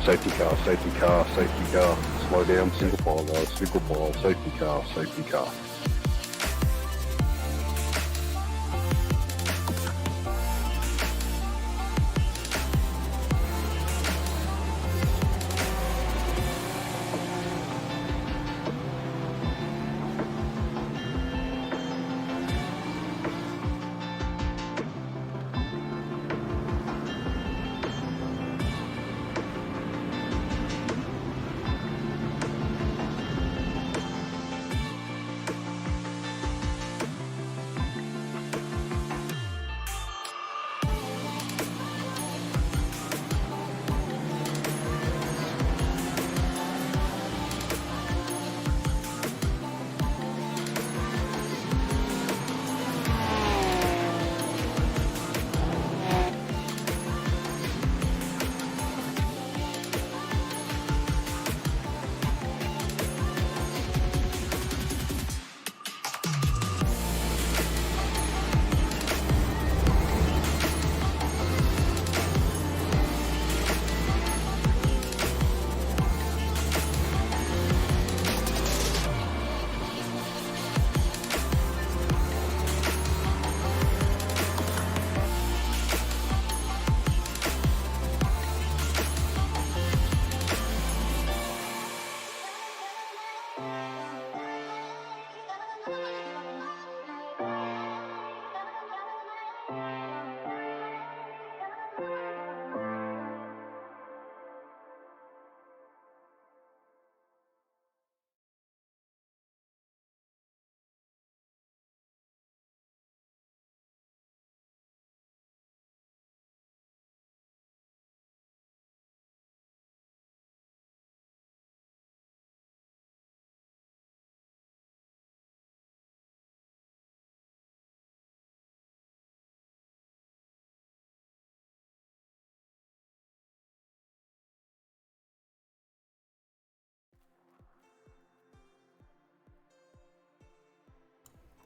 safety car, safety car, safety car. Slow down, single file, safety car, safety car.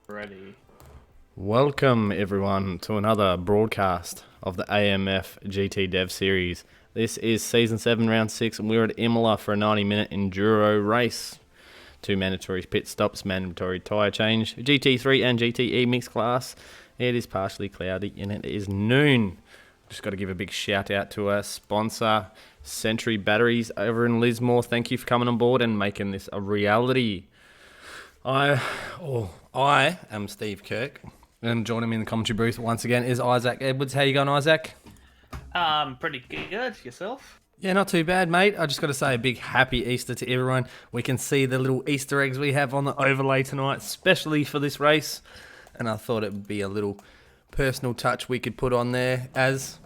Ready. Welcome everyone to another broadcast of the AMF GT Dev Series. This is Season 7, Round 6, and we're at IMOLA for a 90-minute Enduro race. 2 mandatory pit stops, mandatory tyre change, GT3 and GTE mixed class. It is partially cloudy and it is noon. Just got to give a big shout out to our sponsor, Century Batteries over in Lismore. Thank you for coming on board and making this a reality. I am Steve Kirk, and joining me in the commentary booth once again is Isaac Edwards. How you going, Isaac? Pretty good. Yourself? Yeah, not too bad, mate. I just got to say a big happy Easter to everyone. We can see the little Easter eggs we have on the overlay tonight, especially for this race, and I thought it would be a little personal touch we could put on there as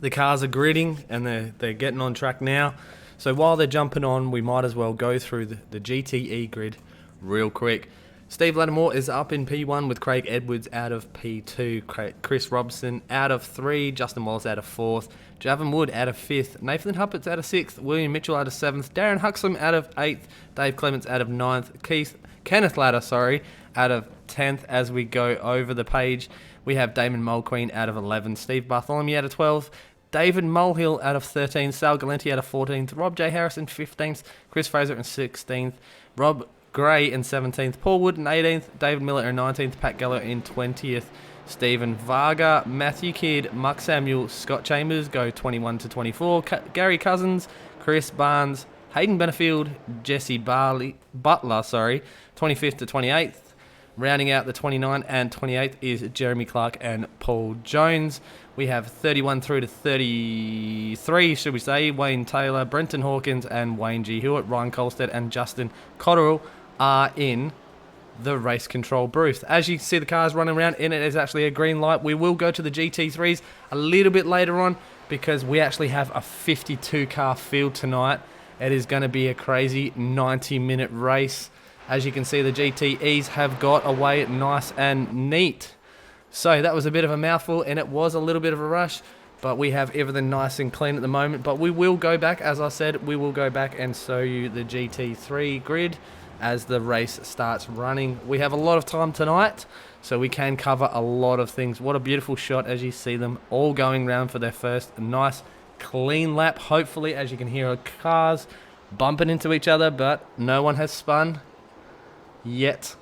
the cars are gridding and they're getting on track now. So while they're jumping on, we might as well go through the GTE grid real quick. Steve Lattimore is up in P1 with Craig Edwards out of P2, Chris Robson out of 3, Justin Wallace out of 4th, Javon Wood out of 5th, Nathan Huppert's out of 6th, William Mitchell out of 7th, Darren Huxham out of 8th, Dave Clements out of 9th, Kenneth Latter out of 10th. As we go over the page, we have Damon Mulqueen out of 11th, Steve Bartholomew out of 12th, David Mulhill out of 13th, Sal Galenti out of 14th, Rob J. Harrison 15th, Chris Fraser in 16th, Rob Gray in 17th, Paul Wood in 18th, David Miller in 19th, Pat Geller in 20th, Stephen Varga, Matthew Kidd, Muck Samuel, Scott Chambers go 21 to 24, Gary Cousins, Chris Barnes, Hayden Benefield, Jesse Butler, 25th to 28th. Rounding out the 29 and 28th is Jeremy Clark and Paul Jones. We have 31 through to 33, should we say, Wayne Taylor, Brenton Hawkins and Wayne G. Hewitt, Ryan Colstead and Justin Cotterill are in the race control booth. As you can see the cars running around, and it is actually a green light. We will go to the GT3s a little bit later on because we actually have a 52 car field tonight. It is going to be a crazy 90-minute race. As you can see, the GTEs have got away nice and neat. So that was a bit of a mouthful, and it was a little bit of a rush, but we have everything nice and clean at the moment. But we will go back, as I said, we will go back and show you the GT3 grid as the race starts running. We have a lot of time tonight, so we can cover a lot of things. What a beautiful shot as you see them all going round for their first nice clean lap, hopefully, as you can hear cars bumping into each other, but no one has spun yet.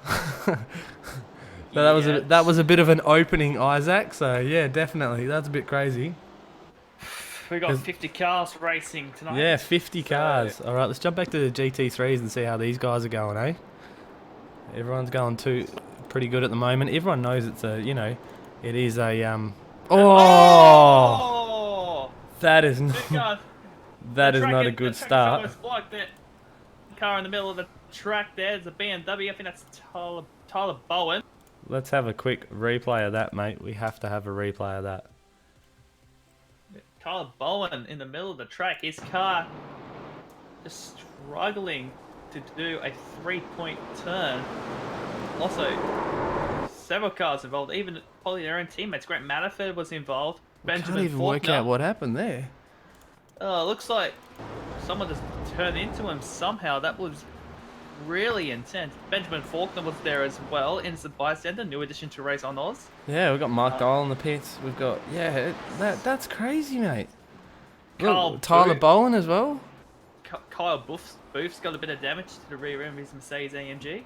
So that was a bit of an opening, Isaac. So yeah, definitely, that's a bit crazy. We got 50 cars racing tonight. Yeah, 50 cars. All right, let's jump back to the GT3s and see how these guys are going, eh? Everyone's going pretty good at the moment. Everyone knows it's a, it is a Oh! That is God. that is not a good start. Like that car in the middle of the track there. There's a BMW. I think that's Tyler Bowen. Let's have a quick replay of that, mate. We have to have a replay of that. Tyler Bowen in the middle of the track. His car just struggling to do a 3-point turn. Also, several cars involved, even probably their own teammates. Grant Manafort was involved. Benjamin Can't even work out what happened there. Oh, looks like someone just turned into him somehow. That was really intense. Benjamin Faulkner was there as well, innocent bystander, new addition to Race on Oz. Yeah, we've got Mark Dial in the pits. We've got that's crazy, mate. Tyler Bowen as well. Kyle Booth's got a bit of damage to the rear end of his Mercedes AMG.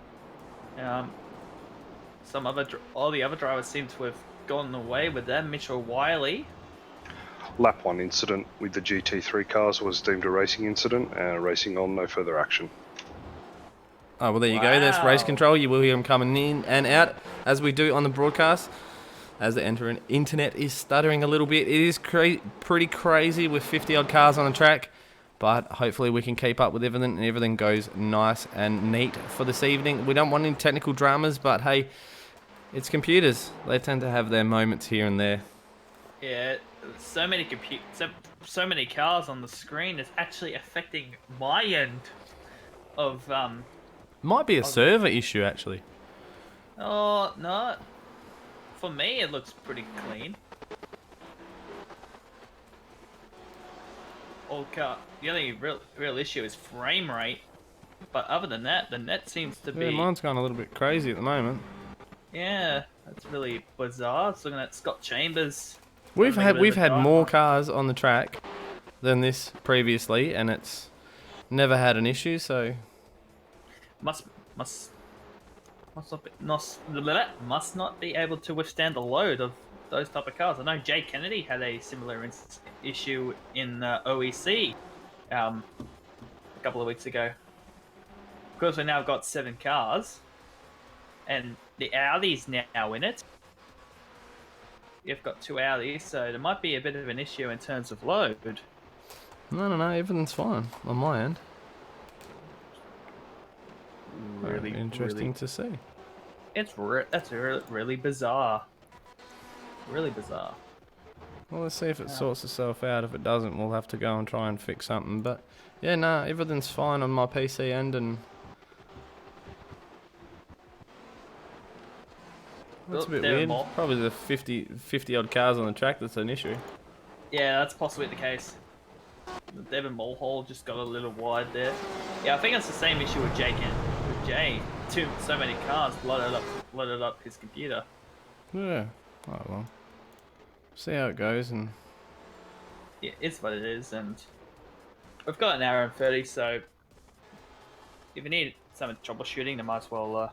All the other drivers seem to have gone away with them. Mitchell Wiley. Lap 1 incident with the GT3 cars was deemed a racing incident, racing on, no further action. Oh, well, there you go. That's race control. You will hear them coming in and out, as we do on the broadcast. As the internet is stuttering a little bit. It is pretty crazy with 50-odd cars on the track. But hopefully we can keep up with everything, and everything goes nice and neat for this evening. We don't want any technical dramas, but hey, it's computers. They tend to have their moments here and there. Yeah, so many cars on the screen is actually affecting my end of Might be a server issue, actually. Oh no, for me it looks pretty clean. The only real issue is frame rate, but other than that, the net seems to be. Yeah, mine's going a little bit crazy at the moment. Yeah, that's really bizarre. It's looking at Scott Chambers. We've had more cars on the track than this previously, and it's never had an issue. So must not be able to withstand the load of those type of cars. I know Jay Kennedy had a similar issue in OEC a couple of weeks ago. Of course, we now got 7 cars, and the Audi's now in it. You've got 2 Audis, so there might be a bit of an issue in terms of load. No, everything's fine on my end. Really interesting to see. That's really bizarre. Really bizarre. Well, let's see if it sorts itself out. If it doesn't, we'll have to go and try and fix something. But yeah, everything's fine on my PC end, and that's a bit weird. Probably the 50 odd cars on the track that's an issue. Yeah, that's possibly the case. The Devon Mulhall just got a little wide there. Yeah, I think it's the same issue with Jay. So many cars loaded up his computer. Yeah. Oh well. See how it goes, and yeah, it's what it is, and we've got an hour and 30, so if you need some troubleshooting, then might as well.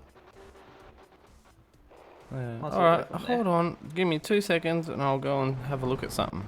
Alright, hold on. Give me 2 seconds, and I'll go and have a look at something.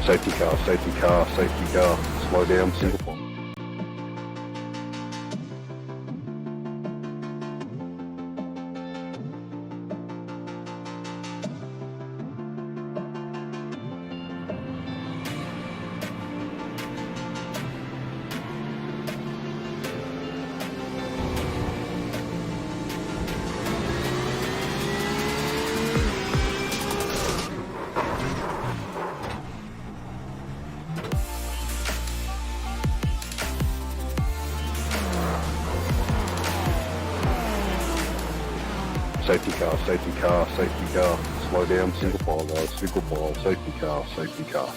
Safety car, safety car, safety car. Slow down, single file. Safety car, safety car, safety car. Slow down, single file guys, single file, safety car, safety car.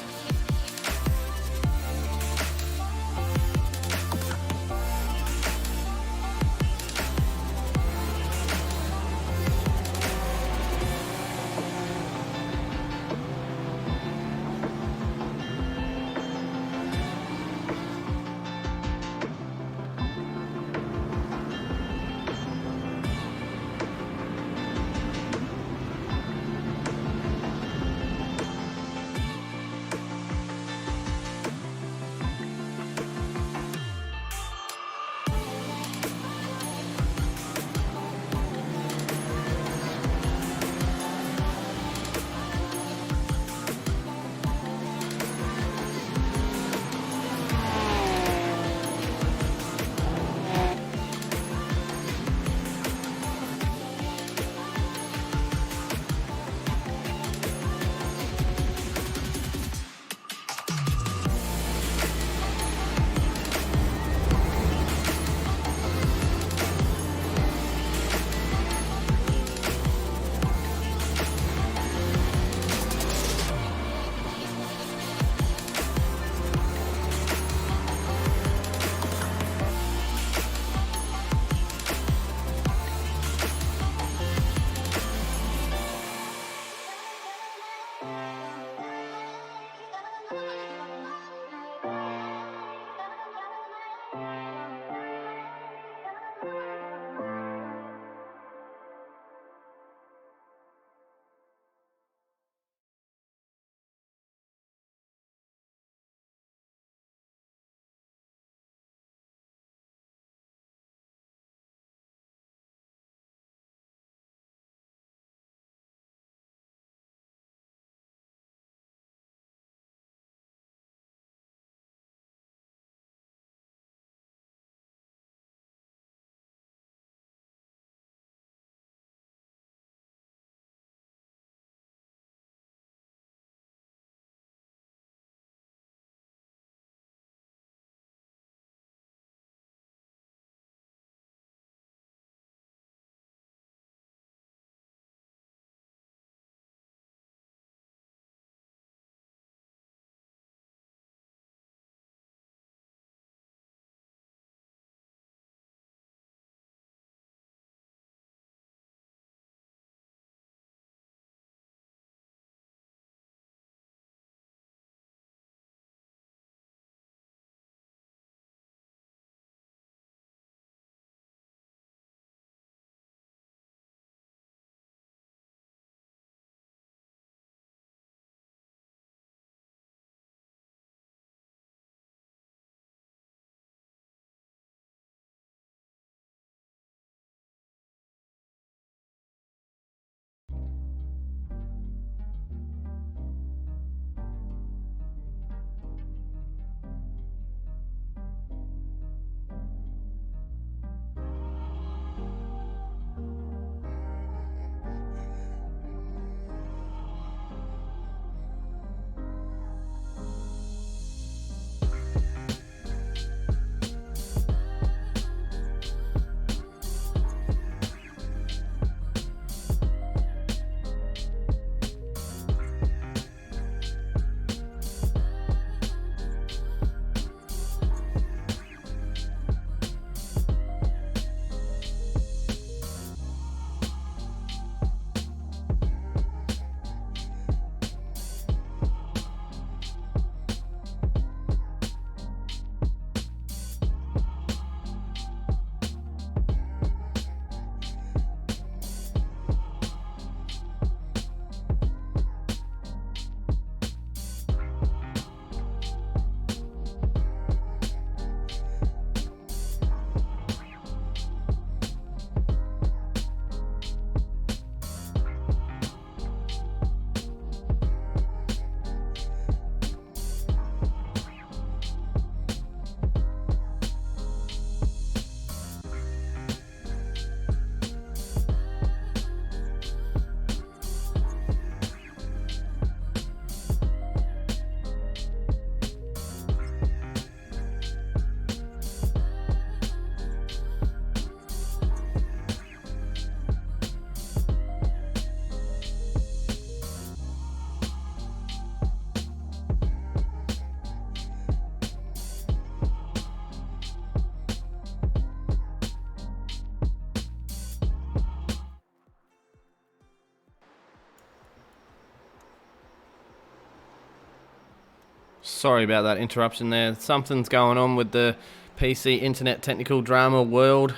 Sorry about that interruption there. Something's going on with the PC Internet Technical Drama world.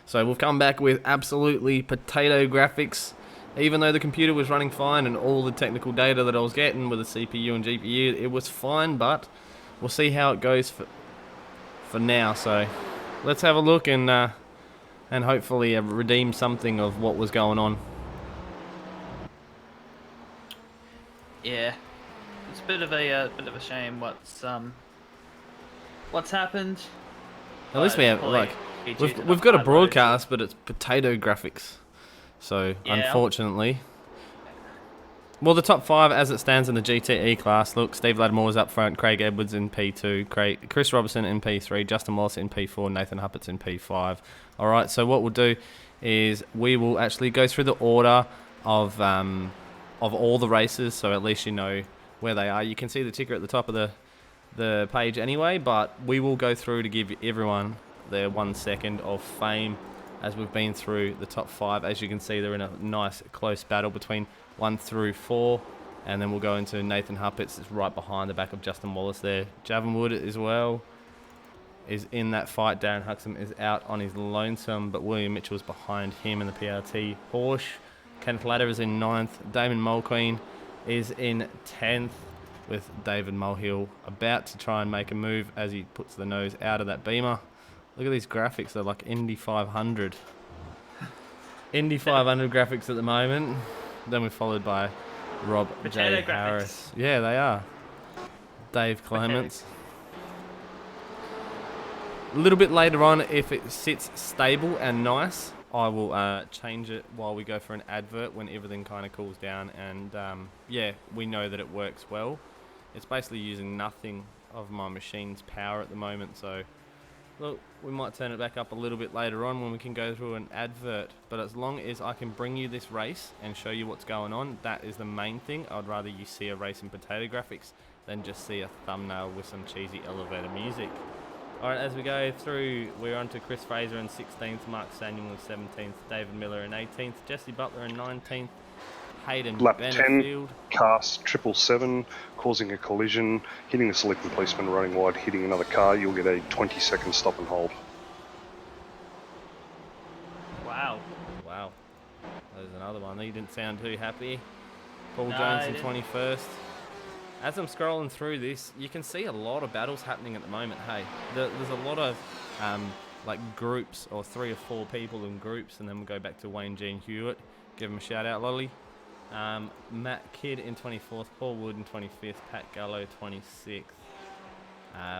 So we've come back with absolutely potato graphics. Even though the computer was running fine and all the technical data that I was getting with the CPU and GPU, it was fine, but we'll see how it goes for now. So let's have a look and hopefully redeem something of what was going on. Yeah, it's a bit of a shame what's happened. At least we have Probably like due to the we've got a hard broadcast, but it's potato graphics. So Yeah. unfortunately, well, the top 5 as it stands in the GTE class. Look, Steve Lattimore's up front, Craig Edwards in P2, Chris Robertson in P3, Justin Wallace in P4, Nathan Huppert's in P5. All right. So what we'll do is we will actually go through the order of all the races, so at least you know where they are. You can see the ticker at the top of the page anyway, but we will go through to give everyone their 1 second of fame as we've been through the top 5. As you can see, they're in a nice close battle between 1 through 4, and then we'll go into Nathan Huppert's. It's right behind the back of Justin Wallace there. Javenwood as well is in that fight. Darren Huxham is out on his lonesome, but William Mitchell's behind him in the PRT Porsche. Kenneth Ladder is in 9th. Damon Mulqueen is in 10th, with David Mulhill about to try and make a move as he puts the nose out of that Beamer. Look at these graphics. They're like Indy 500. Indy 500 graphics at the moment. Then we're followed by Rob Potato J. graphics. Harris. Yeah, they are. Dave Clements. A little bit later on, if it sits stable and nice, I will change it while we go for an advert when everything kind of cools down. And yeah, we know that it works well. It's basically using nothing of my machine's power at the moment. So look, we might turn it back up a little bit later on when we can go through an advert. But as long as I can bring you this race and show you what's going on, that is the main thing. I'd rather you see a race in potato graphics than just see a thumbnail with some cheesy elevator music. Alright, as we go through, we're on to Chris Fraser in 16th, Mark Samuel in 17th, David Miller in 18th, Jesse Butler in 19th, Hayden Lap 10, Benefield. cast 777, causing a collision, hitting the selecting policeman, running wide, hitting another car. You'll get a 20-second stop and hold. Wow. Wow, there's another one. He didn't sound too happy. Paul No, Jones he in didn't. 21st. As I'm scrolling through this, you can see a lot of battles happening at the moment. Hey, there's a lot of like groups, or 3 or 4 people in groups, and then we'll go back to Wayne Jean Hewitt. Give him a shout out, Lolly. Matt Kidd in 24th, Paul Wood in 25th, Pat Gallo 26th.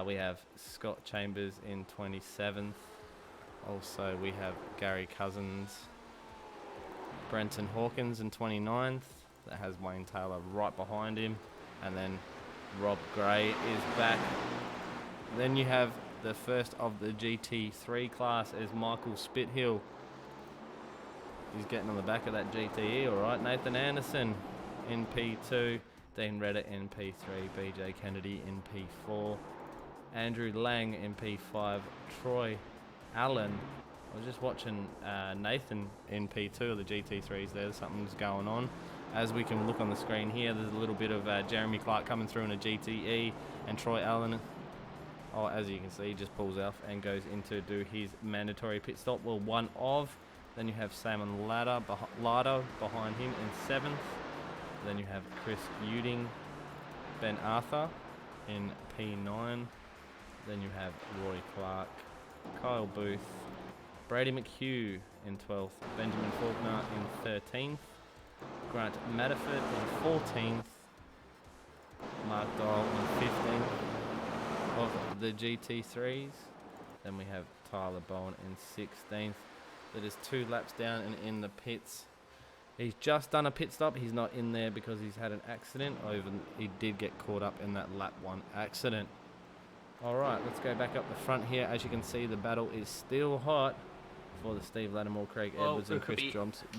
We have Scott Chambers in 27th. Also, we have Gary Cousins, Brenton Hawkins in 29th. That has Wayne Taylor right behind him. And then Rob Gray is back. Then you have the first of the GT3 class is Michael Spithill. He's getting on the back of that GTE, all right. Nathan Anderson in P2, Dean Redder in P3, BJ Kennedy in P4, Andrew Lang in P5, Troy Allen. I was just watching Nathan in P2 of the GT3s there. Something's going on. As we can look on the screen here, there's a little bit of Jeremy Clark coming through in a GTE, and Troy Allen, oh, as you can see, he just pulls off and goes in to do his mandatory pit stop. Well, one of. Then you have Simon Ladder behind him in 7th. Then you have Chris Uding, Ben Arthur in P9. Then you have Roy Clark, Kyle Booth, Brady McHugh in 12th, Benjamin Faulkner in 13th, Grant Matterford in 14th, Mark Doyle in 15th of the GT3s. Then we have Tyler Bowen in 16th. That is 2 laps down and in the pits. He's just done a pit stop. He's not in there because he's had an accident. Or even he did get caught up in that lap 1 accident. Alright, let's go back up the front here. As you can see, the battle is still hot for the Steve Lattimore, Craig Edwards and Chris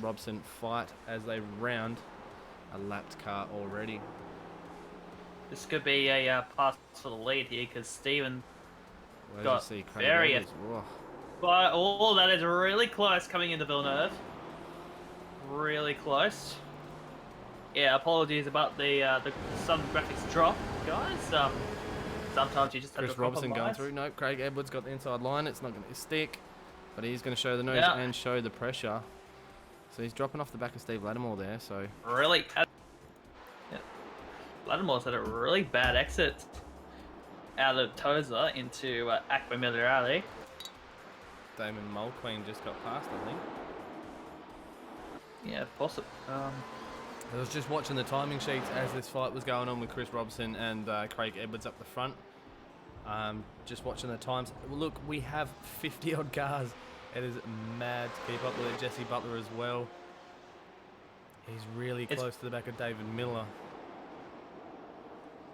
Robson fight as they round a lapped car already. This could be a pass for the lead here because Steven Where got does he see Craig very... Edwards? Whoa. But all that is really close coming into Villeneuve. Really close. Yeah, apologies about the some graphics drop, guys. sometimes you just have Chris to Robertson going compromise. through. Nope, Craig Edwards got the inside line. It's not going to stick, but he's going to show the nose Yeah. and show the pressure. So he's dropping off the back of Steve Lattimore there. So Really, Lattimore's had a really bad exit out of Toza into Aqua Minerale. Damon Mulqueen just got past, I think. Yeah, possible. I was just watching the timing sheets as this fight was going on with Chris Robson and Craig Edwards up the front. Just watching the times. Well, look, we have 50 odd cars. It is mad to keep up with it. Jesse Butler as well. He's really close to the back of David Miller.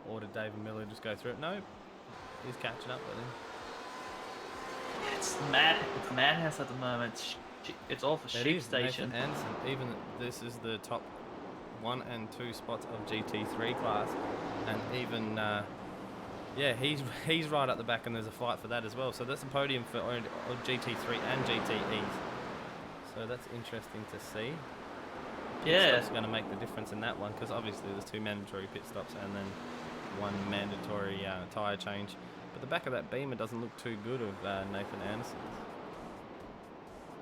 Or did David Miller just go through it? No, he's catching up with him. It's mad. It's madhouse at the moment. It's all for It Sheep is Station. Nathan Anderson. Even this is the top 1 and 2 spots of GT3 class, and even yeah, he's right at the back, and there's a fight for that as well. So that's a podium for GT3 and GTEs. So that's interesting to see. Yeah, It's going to make the difference in that one, because obviously there's 2 mandatory pit stops and then 1 mandatory tyre change. But the back of that Beamer doesn't look too good of Nathan Anderson's.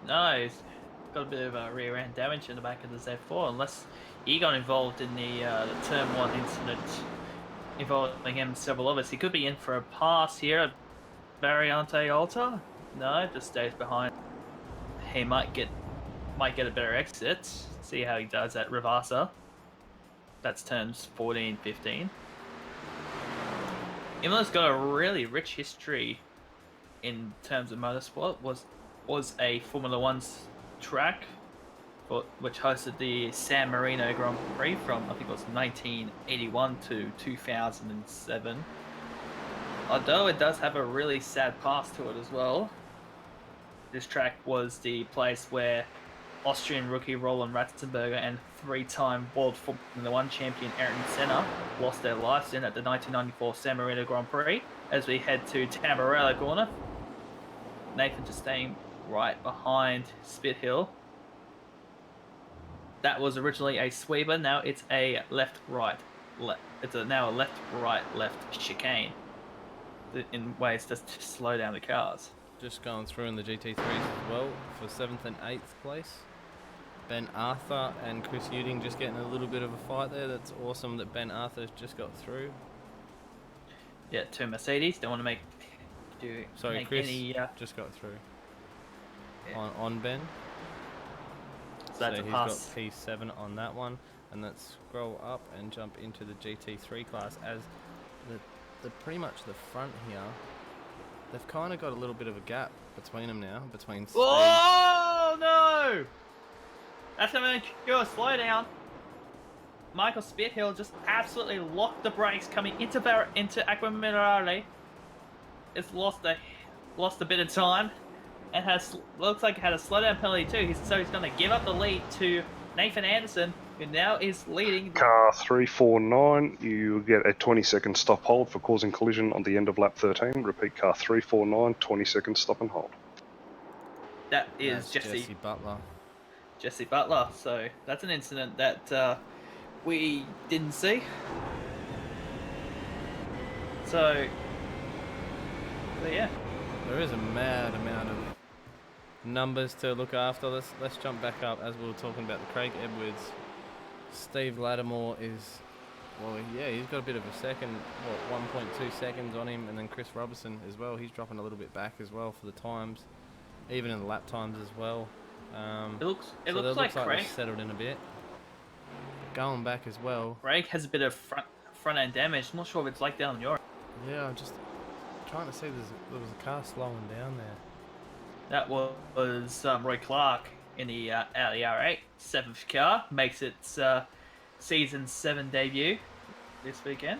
no, he's got a bit of rear end damage in the back of the Z4. Unless he got involved in the Turn 1 incident involving him and several others, he could be in for a pass here at Variante Alta. No, just stays behind. He might get a better exit. See how he does at Rivasa. That's turns 14, 15. Imola's got a really rich history in terms of motorsport. Was a Formula One's track, which hosted the San Marino Grand Prix from, I think it was 1981 to 2007. Although it does have a really sad past to it as well. This track was the place where Austrian rookie Roland Ratzenberger and 3-time World Formula One champion Ayrton Senna lost their lives in at the 1994 San Marino Grand Prix. As we head to Tamburello corner, Nathan just staying right behind Spit Hill. That was originally a sweeper, now it's a left-right. It's now a left-right-left chicane in ways just to slow down the cars. Just going through in the GT3s as well for 7th and 8th place. Ben Arthur and Chris Uding just getting a little bit of a fight there. That's awesome that Ben Arthur's just got through. Yeah, 2 Mercedes. Don't want to make Chris any. just got through. Yeah. On Ben. So that's a he's pass. got P7 on that one. And let's scroll up and jump into the GT3 class as the pretty much the front here. They've kind of got a little bit of a gap between them now, between Steve. Oh no! That's gonna go a slow down. Michael Spithill just absolutely locked the brakes coming into Aqua Minerale. It's lost a bit of time, and looks like it had a slowdown penalty too. So he's gonna give up the lead to Nathan Anderson, who now is leading. Car 349, you get a 20-second stop hold for causing collision on the end of lap 13. Repeat, car 349, 20-second stop and hold. That is That's Jesse Butler. Jesse Butler. So that's an incident that we didn't see. So yeah, There is a mad amount of numbers to look after. Let's jump back up as we were talking about the Craig Edwards. Steve Lattimore is, well, yeah, he's got a bit of a second, 1.2 seconds on him, and then Chris Robertson as well. He's dropping a little bit back as well for the times, even in the lap times as well. it looks like Craig they've settled in a bit. Going back as well. Craig has a bit of front end damage. I'm not sure if it's like down on your. Yeah, I'm just trying to see. There was a car slowing down there. That was Roy Clark in the Audi R8, 7th car, makes its season 7 debut this weekend.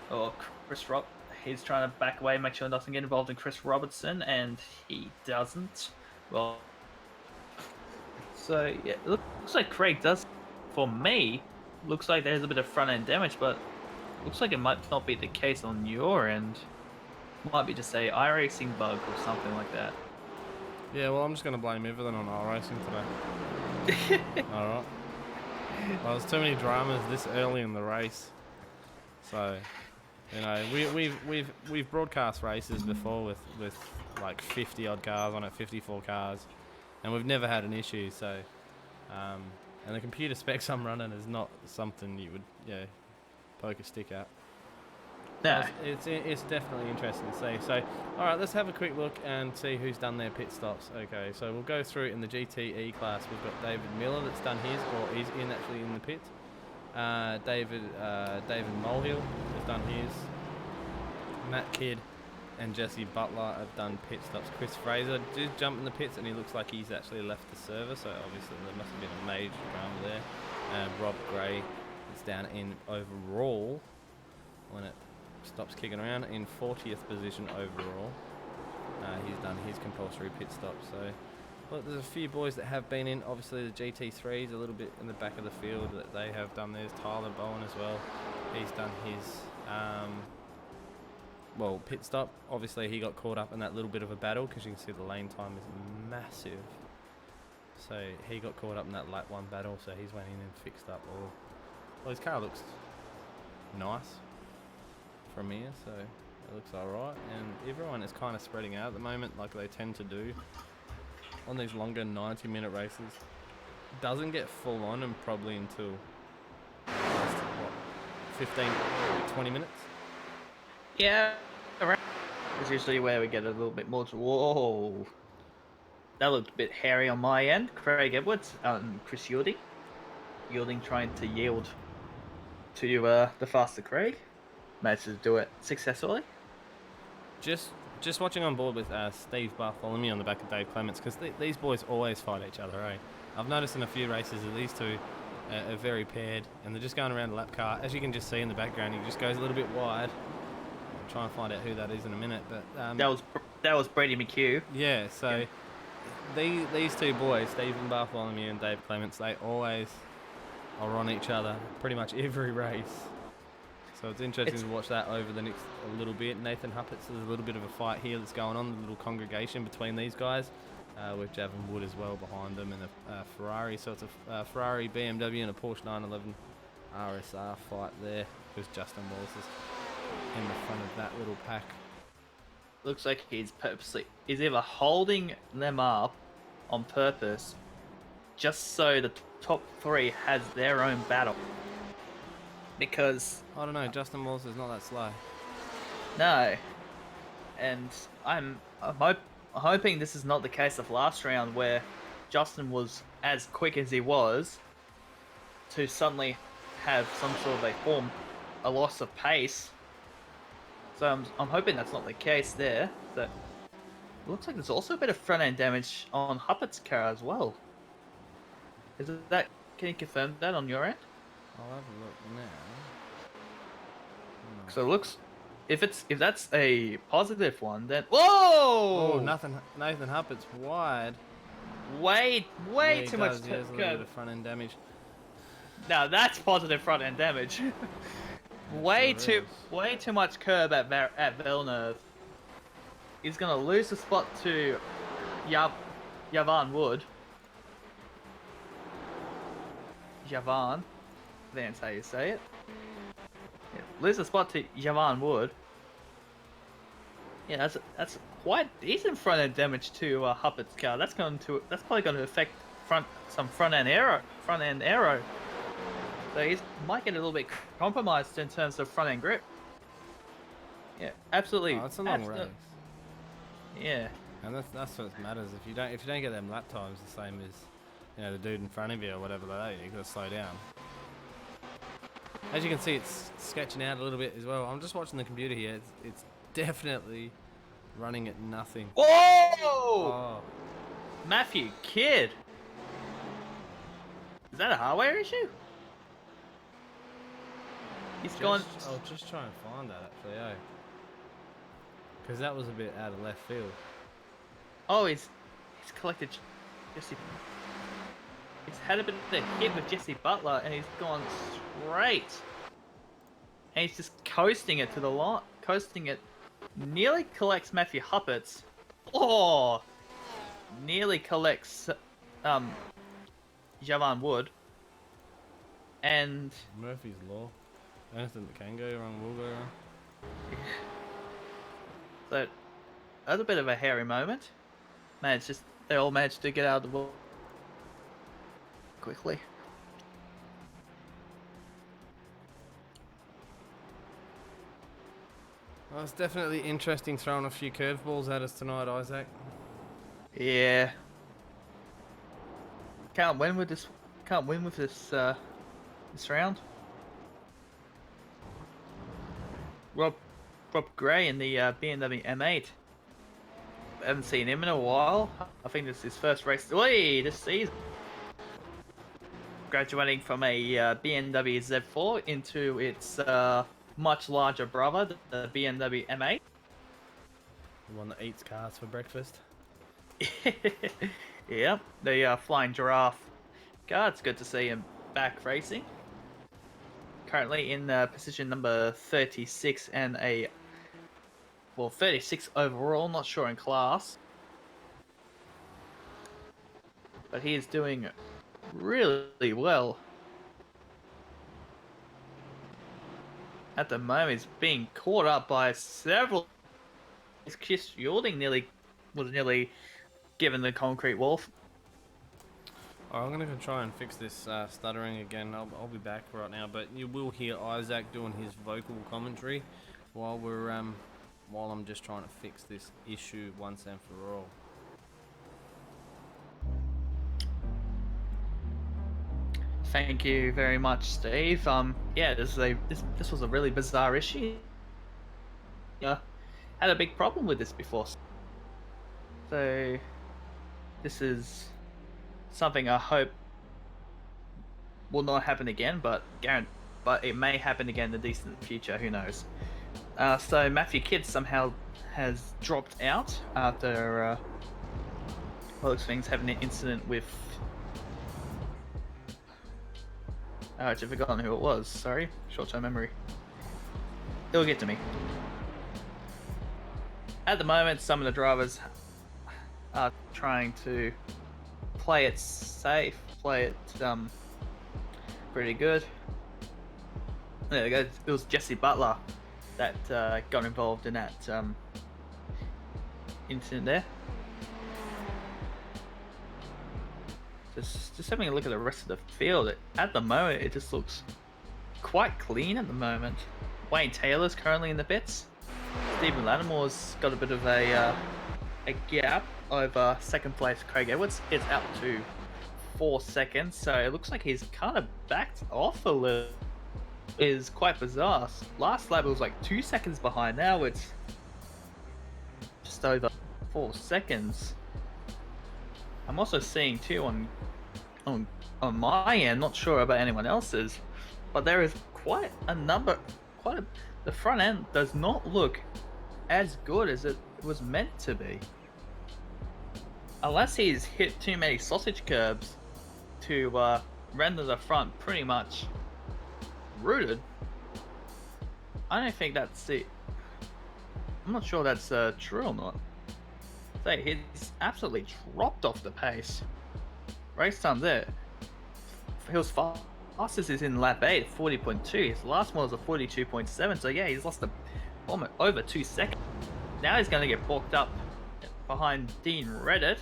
Or Chris Rob, he's trying to back away, make sure he doesn't get involved in Chris Robertson, and he doesn't. Well, so yeah, it looks like Craig does. For me, looks like there's a bit of front end damage, but looks like it might not be the case on your end. Might be just a iRacing bug or something like that. Yeah, well, I'm just going to blame everything on iRacing today. Alright. Well, there's too many dramas this early in the race. So, You know, we've broadcast races before with like 50 odd cars on it, 54 cars, and we've never had an issue. So, and the computer specs I'm running is not something you would poke a stick at. No. It's definitely interesting to see. So, all right, let's have a quick look and see who's done their pit stops. Okay, so we'll go through in the GTE class. We've got David Miller that's done his, or is actually in the pit. David Mulhill has done his. Matt Kidd and Jesse Butler have done pit stops. Chris Fraser did jump in the pits, and he looks like he's actually left the server, so obviously there must have been a major drama there. Rob Gray is down in overall when it stops kicking around in 40th position overall. He's done his compulsory pit stop. So, look, there's a few boys that have been in. Obviously, the GT3s a little bit in the back of the field that they have done theirs. Tyler Bowen as well. He's done his pit stop. Obviously, he got caught up in that little bit of a battle because you can see the lane time is massive. So he got caught up in that lap 1 battle. So he's went in and fixed up all. Well, his car looks nice from here, so it looks alright, and everyone is kind of spreading out at the moment like they tend to do on these longer 90-minute races. Doesn't get full on and probably until 15-20 minutes. Yeah, around. It's usually where we get a little bit more. Whoa, that looked a bit hairy on my end. Craig Edwards and Chris Yielding trying to yield to the faster Craig. Managed to do it successfully. Just watching on board with Steve Bartholomew on the back of Dave Clements, because these boys always fight each other, eh? I've noticed in a few races that these two are very paired, and they're just going around a lap car. As you can just see in the background, he just goes a little bit wide. I'll try and find out who that is in a minute, but that was Brady McHugh. Yeah, so these two boys, Stephen Bartholomew and Dave Clements, they always are on each other pretty much every race. So it's interesting to watch that over the next little bit. Nathan Huppets, there's a little bit of a fight here that's going on, the little congregation between these guys, with Javin Wood as well behind them, and a Ferrari. So it's a Ferrari, BMW, and a Porsche 911 RSR fight there, because Justin Walls is in the front of that little pack. Looks like he's either holding them up on purpose, just so the top 3 has their own battle. Because I don't know, Justin Walls is not that slow. No, and I'm hoping this is not the case of last round where Justin was as quick as he was to suddenly have some sort of a loss of pace. So I'm hoping that's not the case there. But it looks like there's also a bit of front end damage on Huppet's car as well. Can you confirm that on your end? I'll have a look now. So it looks, if that's a positive one, then whoa! Oh, Nathan Huppet's wide. Way too much. There's a little bit of front end damage. Now that's positive front end damage. way too much curb at Villeneuve. He's gonna lose the spot to Javan Wood. Javan, I think that's how you say it. Yeah, lose the spot to Javan Wood. Yeah, that's quite decent front end damage to Huppet's car. That's probably going to affect some front end aero. So he might get a little bit compromised in terms of front end grip. Yeah, absolutely. Oh, it's a long race. Yeah. And that's what matters. If you don't get them lap times the same as the dude in front of you or whatever, you got to slow down. As you can see, it's sketching out a little bit as well. I'm just watching the computer here. It's definitely running at nothing. Whoa! Oh. Matthew Kidd. Is that a hardware issue? I'll just try and find that actually, because that was a bit out of left field. Oh, he's collected Jesse. He's had a bit of a hit with Jesse Butler, and he's gone straight. And he's just coasting it to the line. Coasting it. Nearly collects Matthew Huppets. Oh! Nearly collects Javan Wood. And Murphy's Law. Anything that can go wrong will go wrong. So that was a bit of a hairy moment. Man, it's just they all managed to get out of the wall quickly. Well, it's definitely interesting throwing a few curveballs at us tonight, Isaac. Yeah. Can't win with this. Can't win with this round. Rob Gray in the BMW M8. I haven't seen him in a while. I think this is his first race this season. Graduating from a BMW Z4 into its much larger brother, the BMW M8. The one that eats cars for breakfast. Yeah, the flying giraffe. God, it's good to see him back racing. Currently in position number 36 and 36 overall, not sure in class. But he is doing really well. At the moment, he's being caught up by several. Chris Yalding was nearly given the concrete wall. Alright, I'm going to try and fix this stuttering again. I'll be back right now, but you will hear Isaac doing his vocal commentary while I'm just trying to fix this issue once and for all. Thank you very much, Steve. Yeah, this was a really bizarre issue. Had a big problem with this before, so this is something I hope will not happen again, but it may happen again in the distant future. Who knows? So Matthew Kidd somehow has dropped out after looks things having an incident with. Oh, I've forgotten who it was. Sorry, short-term memory. It'll get to me. At the moment, some of the drivers are trying to play it safe, play it pretty good. There we go. It was Jesse Butler that got involved in that incident there. Just having a look at the rest of the field. At the moment, it just looks quite clean at the moment. Wayne Taylor's currently in the pits. Stephen Lattimore's got a bit of a gap over second place Craig Edwards. It's out to 4 seconds, so it looks like he's kind of backed off a little. It is quite bizarre. Last lap it was like 2 seconds behind. Now it's just over 4 seconds. I'm also seeing too on my end, not sure about anyone else's, but there is quite a number. The front end does not look as good as it was meant to be. Unless he's hit too many sausage curbs to render the front pretty much rooted. I don't think that's it. I'm not sure that's true or not. So he's absolutely dropped off the pace. Race time there. He was fastest is in lap 8, 40.2. His last one was a 42.7. So yeah, he's lost almost over 2 seconds. Now he's going to get balked up behind Dean Reddit.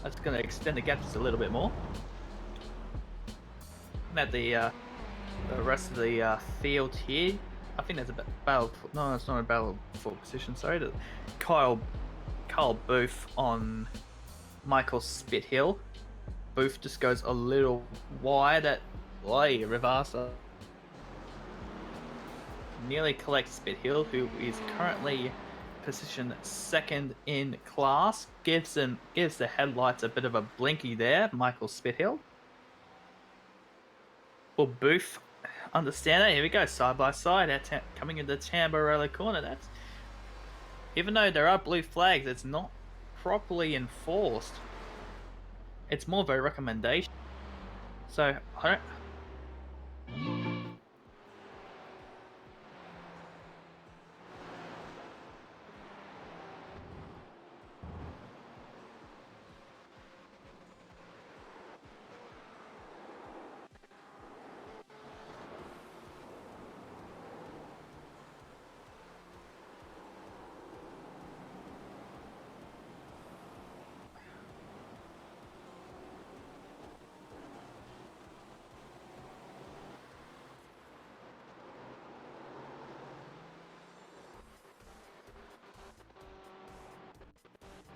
That's going to extend the gap just a little bit more. And at the rest of the field here, I think there's a battle. No, it's not a battle for position. Sorry, Carl Booth on Michael Spithill. Booth just goes a little wide at Rivasa. Nearly collects Spithill, who is currently position second in class. Gives the headlights a bit of a blinky there, Michael Spithill. Will Booth understand that? Here we go, side by side, coming into Tamborello corner. That's, even though there are blue flags, it's not properly enforced. It's more of a recommendation. So I don't.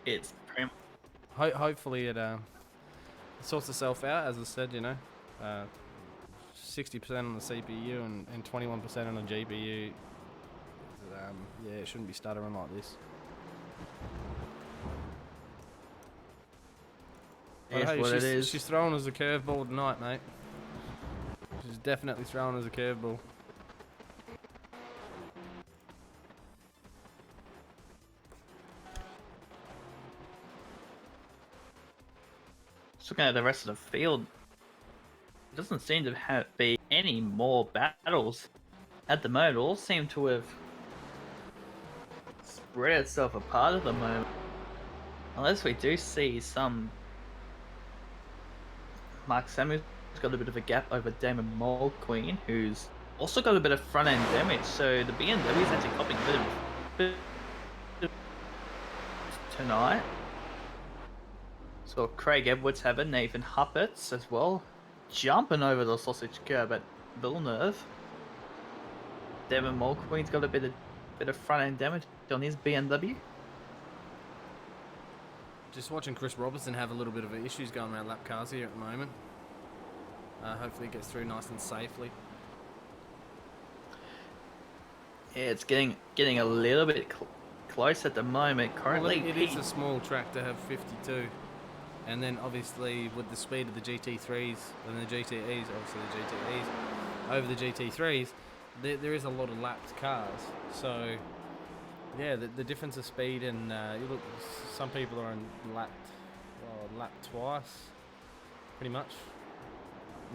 It's pretty Hopefully it sorts itself out. As I said, 60% on the CPU and 21% on the GPU. Yeah, it shouldn't be stuttering like this. But is hey, what it is. she's throwing us a curveball tonight, mate. She's definitely throwing us a curveball. Just looking at the rest of the field, it doesn't seem to be any more battles at the moment. It all seem to have spread itself apart at the moment. Unless we do see some... Mark Samuel's got a bit of a gap over Damon Mulqueen, who's also got a bit of front end damage. So the BMW is actually copying a bit of tonight. So Craig Edwards having Nathan Huppets as well, jumping over the sausage curb at Villeneuve. Damon Mulqueen's got a bit of front end damage on his BMW. Just watching Chris Robertson have a little bit of issues going around lap cars here at the moment. Hopefully it gets through nice and safely. Yeah, it's getting a little bit close at the moment. Currently, well, it is a small track to have 52. And then obviously with the speed of the GT3s and the GTEs, obviously the GTEs, over the GT3s, there is a lot of lapped cars. So yeah, the difference of speed and you look, some people are on lapped twice, pretty much.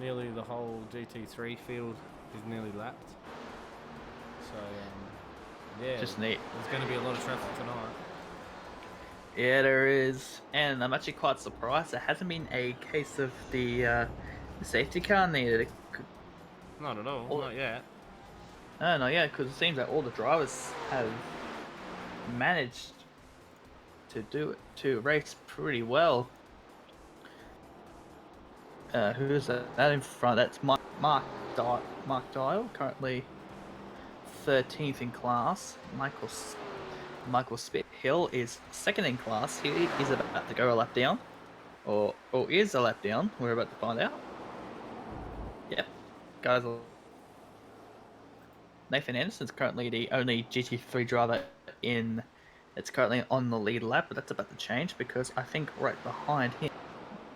Nearly the whole GT3 field is nearly lapped. So yeah, just neat. There's going to be a lot of traffic tonight. Yeah, there is, and I'm actually quite surprised there hasn't been a case of the safety car needed. Not at all, not yet. No, yeah, because it seems that all the drivers have managed to race pretty well. Who is that in front? That's Mark Dial, currently 13th in class. Michael Spithill is second in class. He is about to go a lap down, or is a lap down. We're about to find out. Yep, guys. Nathan Anderson's currently the only GT3 driver that's currently on the lead lap, but that's about to change because I think right behind him.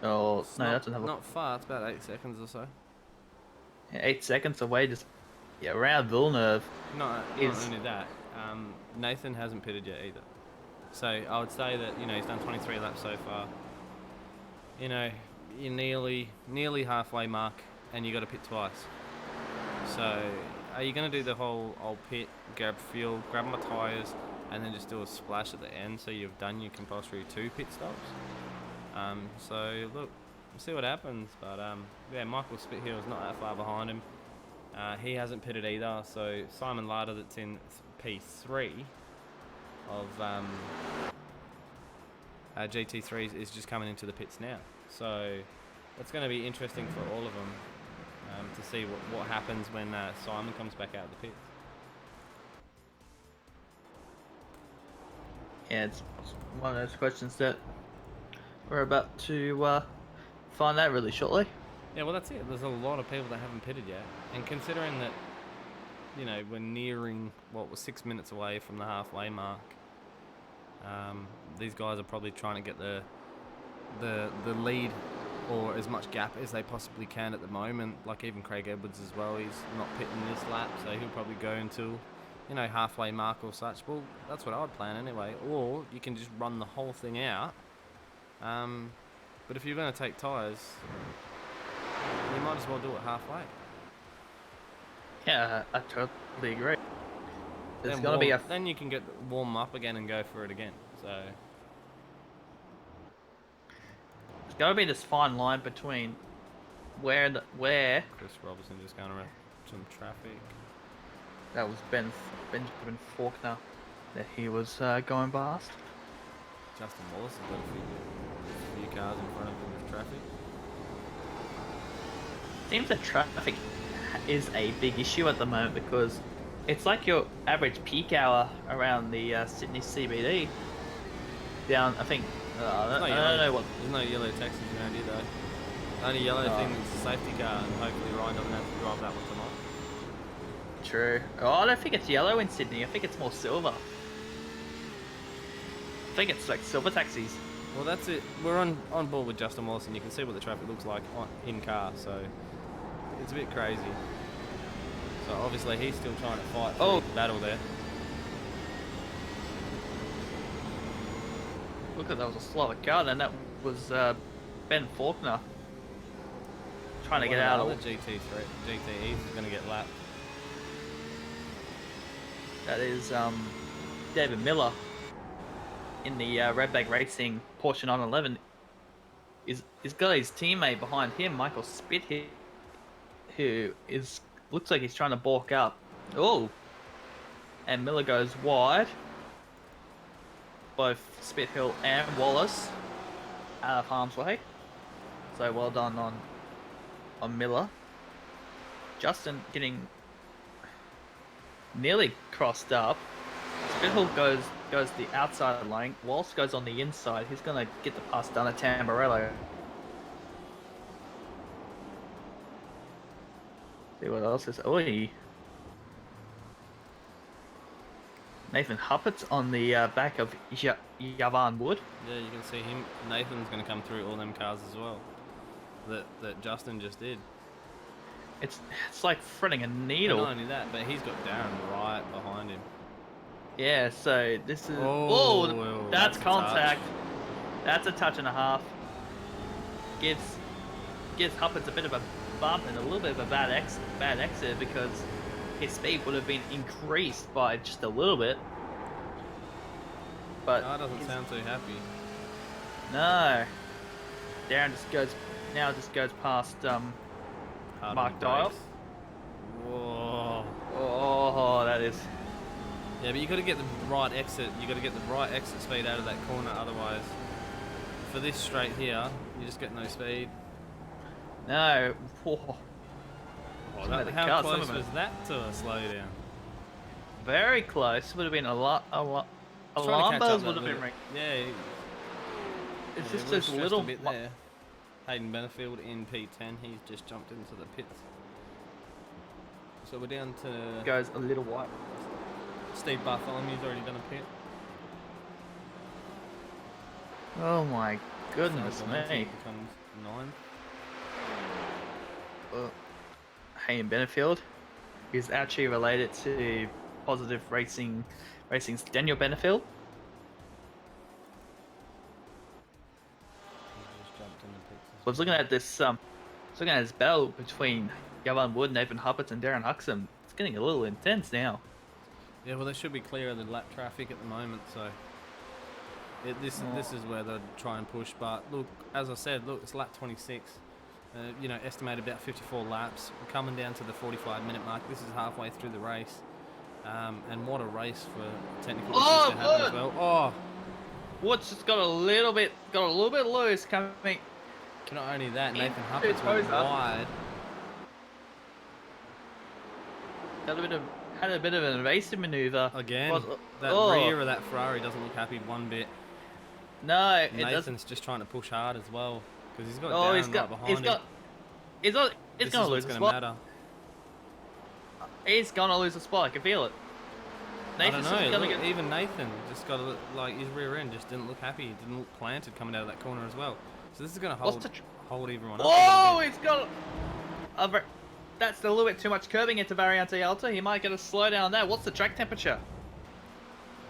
Oh no, that's another. Not far. It's about 8 seconds or so. 8 seconds away, just around Villeneuve. Not only that, Nathan hasn't pitted yet either. So I would say that he's done 23 laps so far. You're nearly halfway mark, and you got to pit twice. So are you going to do the whole old pit, grab fuel, grab my tyres, and then just do a splash at the end so you've done your compulsory 2 pit stops? So look, we'll see what happens. But yeah, Michael Spithill is not that far behind him. He hasn't pitted either. So Simon Larder, that's in P3 of GT3s, is just coming into the pits now. So it's going to be interesting for all of them to see what happens when Simon comes back out of the pits. Yeah, it's one of those questions that we're about to find out really shortly. Yeah, well, that's it. There's a lot of people that haven't pitted yet. And considering that, we're nearing, we're 6 minutes away from the halfway mark, these guys are probably trying to get the lead or as much gap as they possibly can at the moment. Like even Craig Edwards as well, he's not pitting this lap, so he'll probably go until, halfway mark or such. Well, that's what I would plan anyway. Or you can just run the whole thing out. But if you're going to take tyres, you might as well do it halfway. Yeah, I totally agree. There's going to be then you can get warm up again and go for it again. So there's going to be this fine line between where Chris Robertson just going around some traffic. That was Benjamin Faulkner that he was going past. Justin Wallace has got a few cars in front of him with traffic. Seems that traffic is a big issue at the moment because it's like your average peak hour around the Sydney CBD down. I think I don't know what. There's no yellow taxis around here though. The only yellow thing is the safety car, and hopefully Ryan doesn't have to drive that one tonight. True. Oh, I don't think it's yellow in Sydney. I think it's more silver. I think it's like silver taxis. Well, that's it. We're on board with Justin Wallace, and you can see what the traffic looks like in car, so it's a bit crazy. So obviously he's still trying to fight through the battle there. Look at that was a slower car then. That was Ben Faulkner trying to get out of the GTEs is going to get lapped. That is David Miller in the Redbag Racing Porsche 911. He's got his teammate behind him, Michael Spithill, who looks like he's trying to balk up. Oh, and Miller goes wide. Both Spithill and Wallace out of harm's way. So well done on Miller. Justin getting nearly crossed up. Spithill goes the outside lane. Wallace goes on the inside. He's gonna get the pass done at Tamburello. See what else is. Oi. Nathan Huppert's on the back of Yavan Wood. Yeah, you can see him. Nathan's going to come through all them cars as well. That Justin just did. It's like threading a needle. And not only that, but he's got Darren right behind him. Yeah, so this is. Oh, that's contact. That's a touch and a half. Gives Huppert's a bit of a bump and a little bit of a bad exit because his speed would have been increased by just a little bit. But doesn't sound too happy. No. Darren just goes past Mark Dial. Whoa. Oh, that is. Yeah, but you got to get the right exit. You got to get the right exit speed out of that corner. Otherwise, for this straight here, you just get no speed. No. Whoa. How close was that to a slowdown? Very close. Would have been alarm bells would have been ringing. Yeah. It's just this little bit there. Hayden Benefield in P10. He's just jumped into the pits. So we're down to. Goes a little white. Steve Bartholomew's already done a pit. Oh my goodness so me. Becomes 9. Hayden Benefield is actually related to Positive Racing's Daniel Benefield. I was looking at this battle between Gavin Wood, Nathan Huppert, and Darren Huxham. It's getting a little intense now. Yeah, well, they should be clear of the lap traffic at the moment, so this is where they'll try and push. But look, as I said, it's lap 26. Estimated about 54 laps. We're coming down to the 45-minute mark. This is halfway through the race, and what a race for technical issues to happen as well. Oh, Wood's just got a little bit loose coming. Not only that, Nathan Huppert went wide. Had a bit of an evasive manoeuvre. Again, rear of that Ferrari doesn't look happy one bit. No, it Nathan's doesn't. just trying to push hard as well because he's got Darren right behind him. He's going to lose the spot. Matter. He's going to lose the spot. I can feel it. Nathan's I don't know. Even Nathan just got his rear end just didn't look happy. He didn't look planted coming out of that corner as well. So this is going to hold everyone up. Oh, he's got that's a little bit too much curving into Variante Alta. He might get a slowdown on that. What's the track temperature?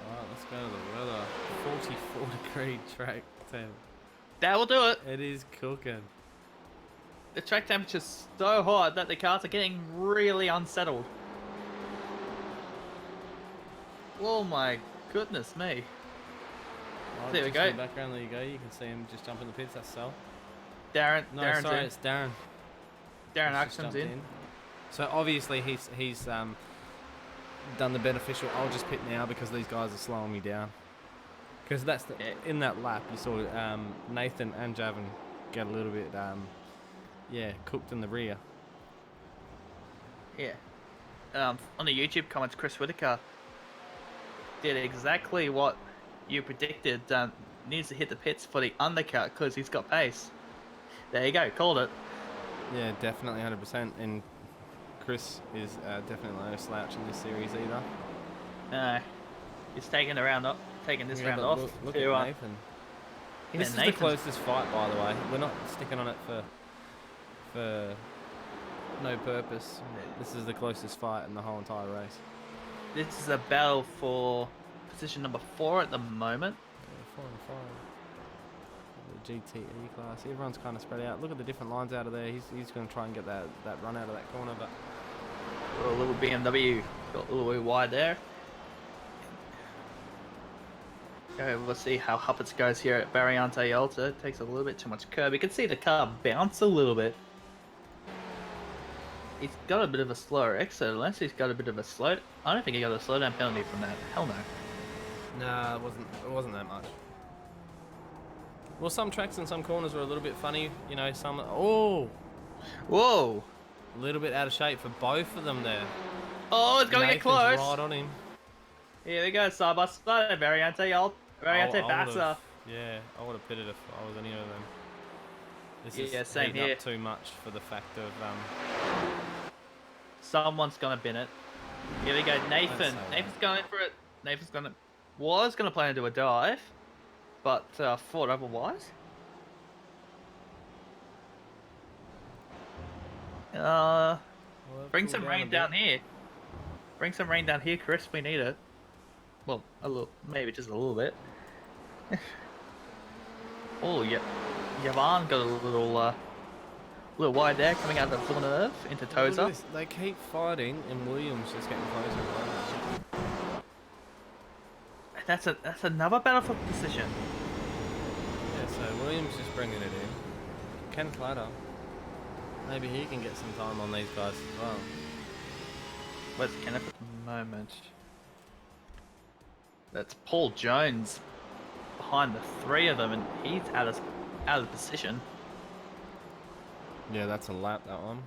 Alright, let's go to the weather. 44-degree track temp. That will do it. It is cooking. The track temperature's so hot that the cars are getting really unsettled. Oh my goodness me. Right, there we go. In the background, there you go. You can see him just jump in the pits. That's Sal. It's Darren. Darren Axon's in. So obviously he's done the beneficial. I'll just pit now because these guys are slowing me down. Because in that lap you saw Nathan and Javin get a little bit cooked in the rear. Yeah. On the YouTube comments, Chris Whitaker did exactly what you predicted. needs to hit the pits for the undercut because he's got pace. There you go, called it. Yeah, definitely 100%. And Chris is definitely no slouch in this series either. No, he's taking the round off, taking this round but off. Look to, at Nathan. yeah, This is the Nathan's- closest fight, by the way. We're not sticking on it for no purpose. This is the closest fight in the whole entire race. This is a battle for position number 4 at the moment. Yeah, 4 and 5. The GTE class. Everyone's kind of spread out. Look at the different lines out of there. He's going to try and get that run out of that corner, but A little BMW got a little bit wide there. Okay, let's see how Huppets goes here at Variante Alta. It takes a little bit too much curb. You can see the car bounce a little bit. He's got a bit of a slower exit, unless he's got a bit of a slow... I don't think he got a slowdown penalty from that. Hell no. nah, it wasn't that much. Well, some tracks and some corners were a little bit funny. You know, some... Oh! Whoa! A little bit out of shape for both of them there. Oh, it's gonna get Nathan's close! right on him. Here we go, side by side. Variante Alta. Variante I would've- Bassa. Yeah, I would have pitted if I was any of them. This Yeah, is same heating here. up too much for the fact of Someone's gonna bin it. Here we go, Nathan. Don't say Nathan's going for it. Nathan's gonna... Was gonna plan to do a dive, but thought otherwise. Bring some rain down here. Bring some rain down here, Chris. We need it. Well, a little, maybe just a little bit. Oh, yeah. Yavan got a little wide there coming out of Villeneuve into Toza. They keep fighting, and Williams just getting closer and closer. That's another battle for position. Yeah, so Williams just bringing it in. Ken Clatter. Maybe he can get some time on these guys as well. Where's Kenneth at the moment? That's Paul Jones behind the 3 of them, and he's out of position. Yeah, that's a lap, that one.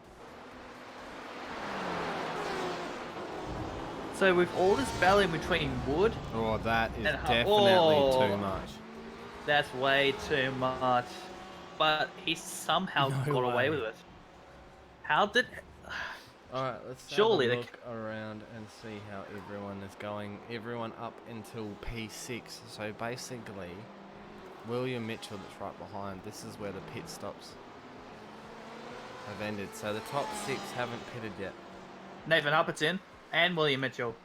So with all this battling between Wood, Oh, that is And definitely too much. that's way too much. But he somehow No got away way. with it. How did... Alright, let's Surely have they a look around and see how everyone is going. Everyone up until P6. So basically, William Mitchell that's right behind. This is where the pit stops have ended. So the top 6 haven't pitted yet. Nathan Huppert's in, and William Mitchell.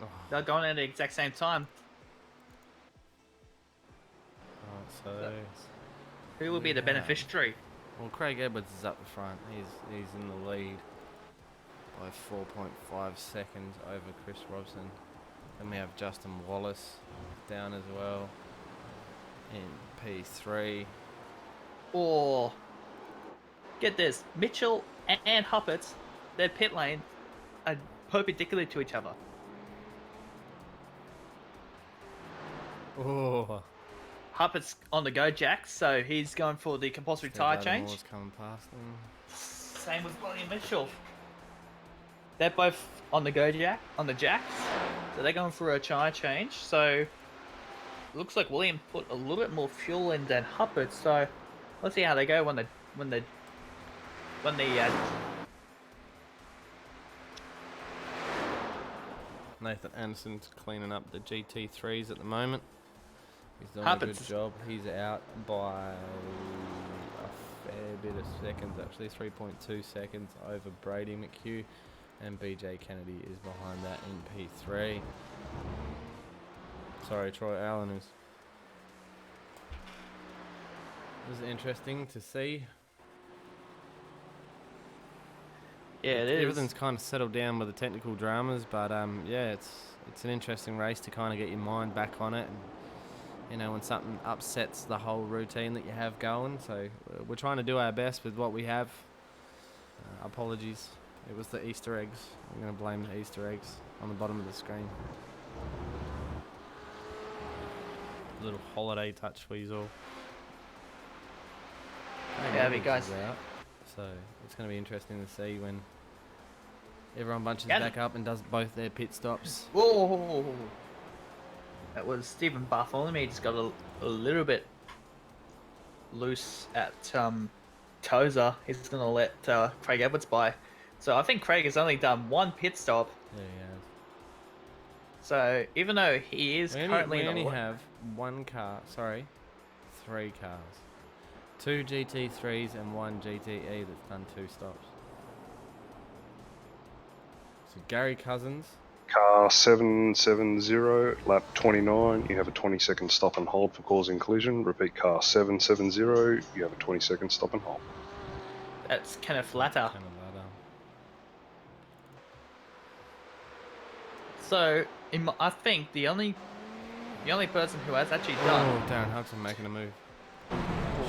Oh. They're going at the exact same time. Alright, so... Who will be the Yeah. beneficiary? Well, Craig Edwards is up the front. He's in the lead by 4.5 seconds over Chris Robson. Then we have Justin Wallace down as well in P3. Or... Get this, Mitchell and Huppert's, their pit lane are perpendicular to each other. Oh, Huppert's on the go, Jack, so he's going for the compulsory tyre change. coming past them. Same with William Mitchell. They're both on the go, Jack, on the jacks, so they're going for a tyre change. So looks like William put a little bit more fuel in than Huppert. So let's see how they go when the Nathan Anderson's cleaning up the GT3s at the moment. He's doing Huppert's- a good job. He's out by a fair bit of seconds, actually 3.2 seconds over Brady McHugh, and BJ Kennedy is behind that in P3. Sorry, Troy Allen is. This is interesting to see. yeah, it is. Everything's kind of settled down with the technical dramas, but yeah, it's an interesting race to kind of get your mind back on it, and you know, when something upsets the whole routine that you have going. So we're trying to do our best with what we have. Apologies, it was the Easter eggs. I'm going to blame the Easter eggs on the bottom of the screen. A little holiday touch for you all. Yeah, we guys. Out, so it's going to be interesting to see when everyone bunches Yeah. back up and does both their pit stops. Whoa! It was Stephen Bartholomew just got a little bit loose at Tozer. He's going to let Craig Edwards by. So I think Craig has only done one pit stop. There he is. So even though he is currently we in only the have three cars. 2 GT3s and 1 GTE that's done 2 stops. So Gary Cousins. Car 770, lap 29, you have a 20-second stop and hold for causing collision. Repeat, car 770, you have a 20-second stop and hold. That's Kenneth Latta. So I think the only person who has actually done. Oh, Darren Hudson making a move.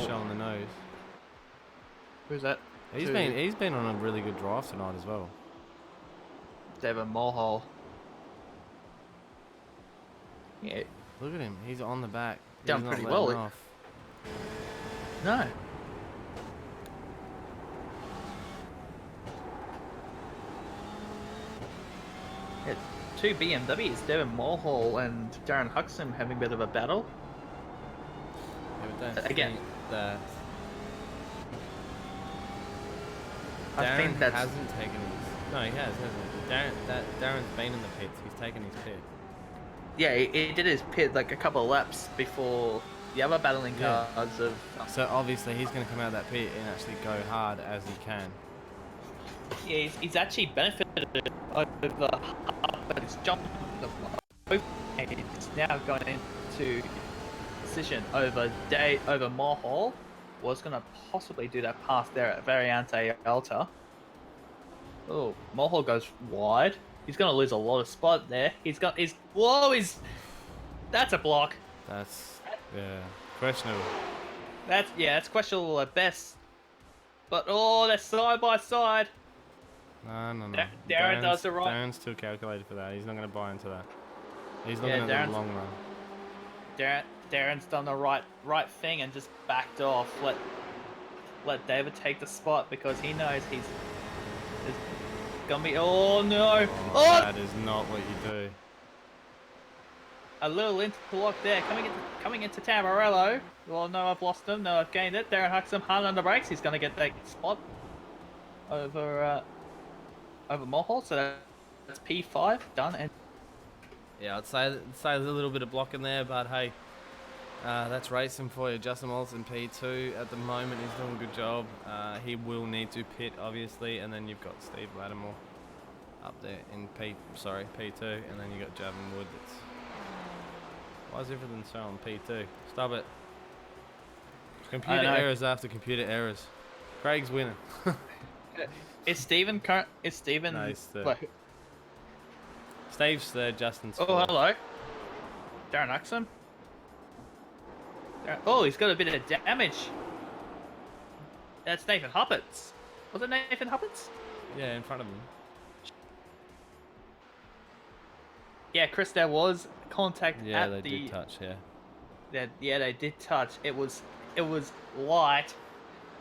Showing the nose. Who's that? He's been on a really good drive tonight as well. Devon Mulhall. Yeah. Look at him. He's on the back. Done He's pretty not well. letting off. No. Yeah, 2 BMWs, Devon Mulhall and Darren Huxham having a bit of a battle. Yeah, but don't Again. think that I Darren think that's hasn't taken his... No, he has, hasn't he? Darren's been in the pits. He's taken his pit. yeah. He did his pit like a couple of laps before the other battling Yeah. cars of. So obviously he's going to come out of that pit and actually go hard as he can. Yeah, he's actually benefited over but it's jumped the block. And it's now gone into position over Mulhall. Was going to possibly do that pass there at Variante Alta. Oh, Mulhall goes wide. He's going to lose a lot of spot there. That's a block. That's, yeah, questionable. That's questionable at best. But they're side by side. No. Darren does the right. Darren's too calculated for that. He's not going to buy into that. He's looking at the long run. Darren's done the right thing and just backed off. Let David take the spot because he knows he's gonna be. Oh no! Oh, that is not what you do. A little interlock there, coming into Tamarello. Well, no, I've lost him. No, I've gained it. Darren Huxham hard on the brakes. He's gonna get that spot over Mulhall. So that's P5 done. And Yeah, I'd say there's a little bit of blocking there, but hey, that's racing for you. Justin Wilson P2 at the moment. He's doing a good job. He will need to pit, obviously, and then you've got Steve Lattimore up there in P2, and then you got Javin Wood. Why is everything showing P2? Stop it. Computer errors after computer errors. Craig's winning. Is Stephen No, he's third. Steve's third, Justin's fourth. Oh, hello. Darren Huxham. Oh, he's got a bit of damage. That's Nathan Huppets. Was it Nathan Huppets? Yeah, in front of him. Yeah, Chris, there was contact Yeah, at they did touch, yeah. They did touch. It was light,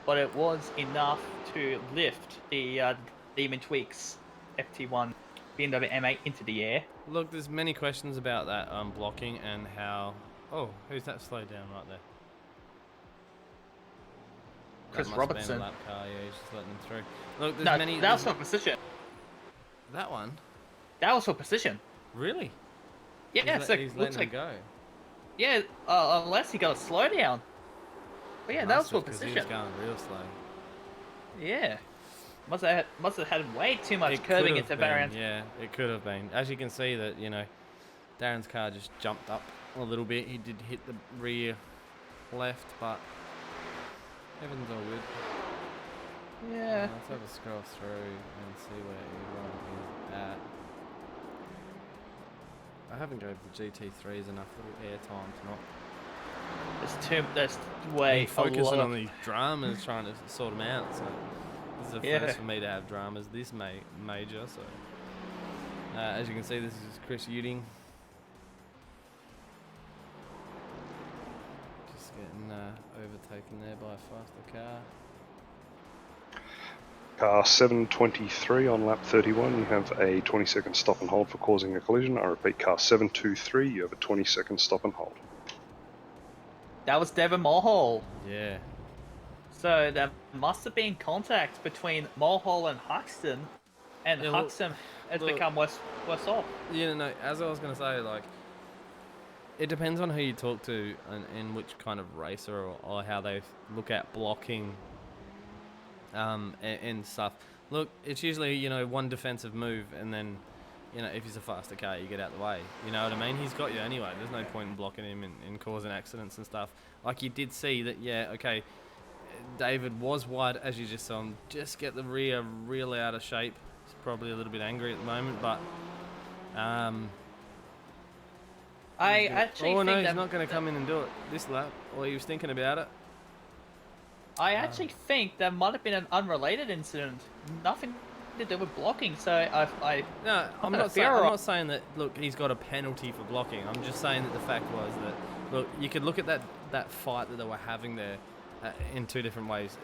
but it was enough to lift the Demon Tweaks FT1 BMW M8 into the air. Look, there's many questions about that blocking and how... Oh, who's that slowed down right there? Chris that Robertson. Must have been a lap car, yeah, he's just letting them through. Look, there's No, many... that was for position. That one? That was for position. Really? Yeah, so he's looks letting like... him go. Yeah, unless he got a slowdown. But yeah, that was for Because position. he was going real slow. Yeah. Must have had way too much It curving could into have been, variance. yeah, it could have been. As you can see that, you know, Darren's car just jumped up a little bit. He did hit the rear left, but everything's all good. Yeah. Let's have a scroll through and see where everyone is at. I haven't gave the GT3s enough little airtime tonight. There's way Focusing on the dramas, trying to sort them out. So this is the first for me to have dramas this major. So as you can see, this is Chris Uding. Just getting overtaken there by a faster car. Car 723 on lap 31, you have a 20-second stop and hold for causing a collision. I repeat, car 723, you have a 20-second stop and hold. That was Devon Mulhall. Yeah. So there must have been contact between Mulhall and Huxton, and Yeah, Huxton has look- become worse off. Yeah, no, as I was going to say, like, it depends on who you talk to and which kind of racer or how they look at blocking and stuff. Look, it's usually, you know, one defensive move and then, you know, if he's a faster car, you get out the way. You know what I mean? He's got you anyway. There's no point in blocking him and causing accidents and stuff. Like, you did see that, yeah, okay, David was wide, as you just saw him, just get the rear real out of shape. He's probably a little bit angry at the moment, but... I actually oh, no, think he's not going to come in and do it this lap. Or he was thinking about it. I actually think there might have been an unrelated incident, nothing to do with blocking. So No, I'm gonna not fear I'm her. not saying that, look, he's got a penalty for blocking. I'm just saying that the fact was that, look, you could look at that fight that they were having there in two different ways.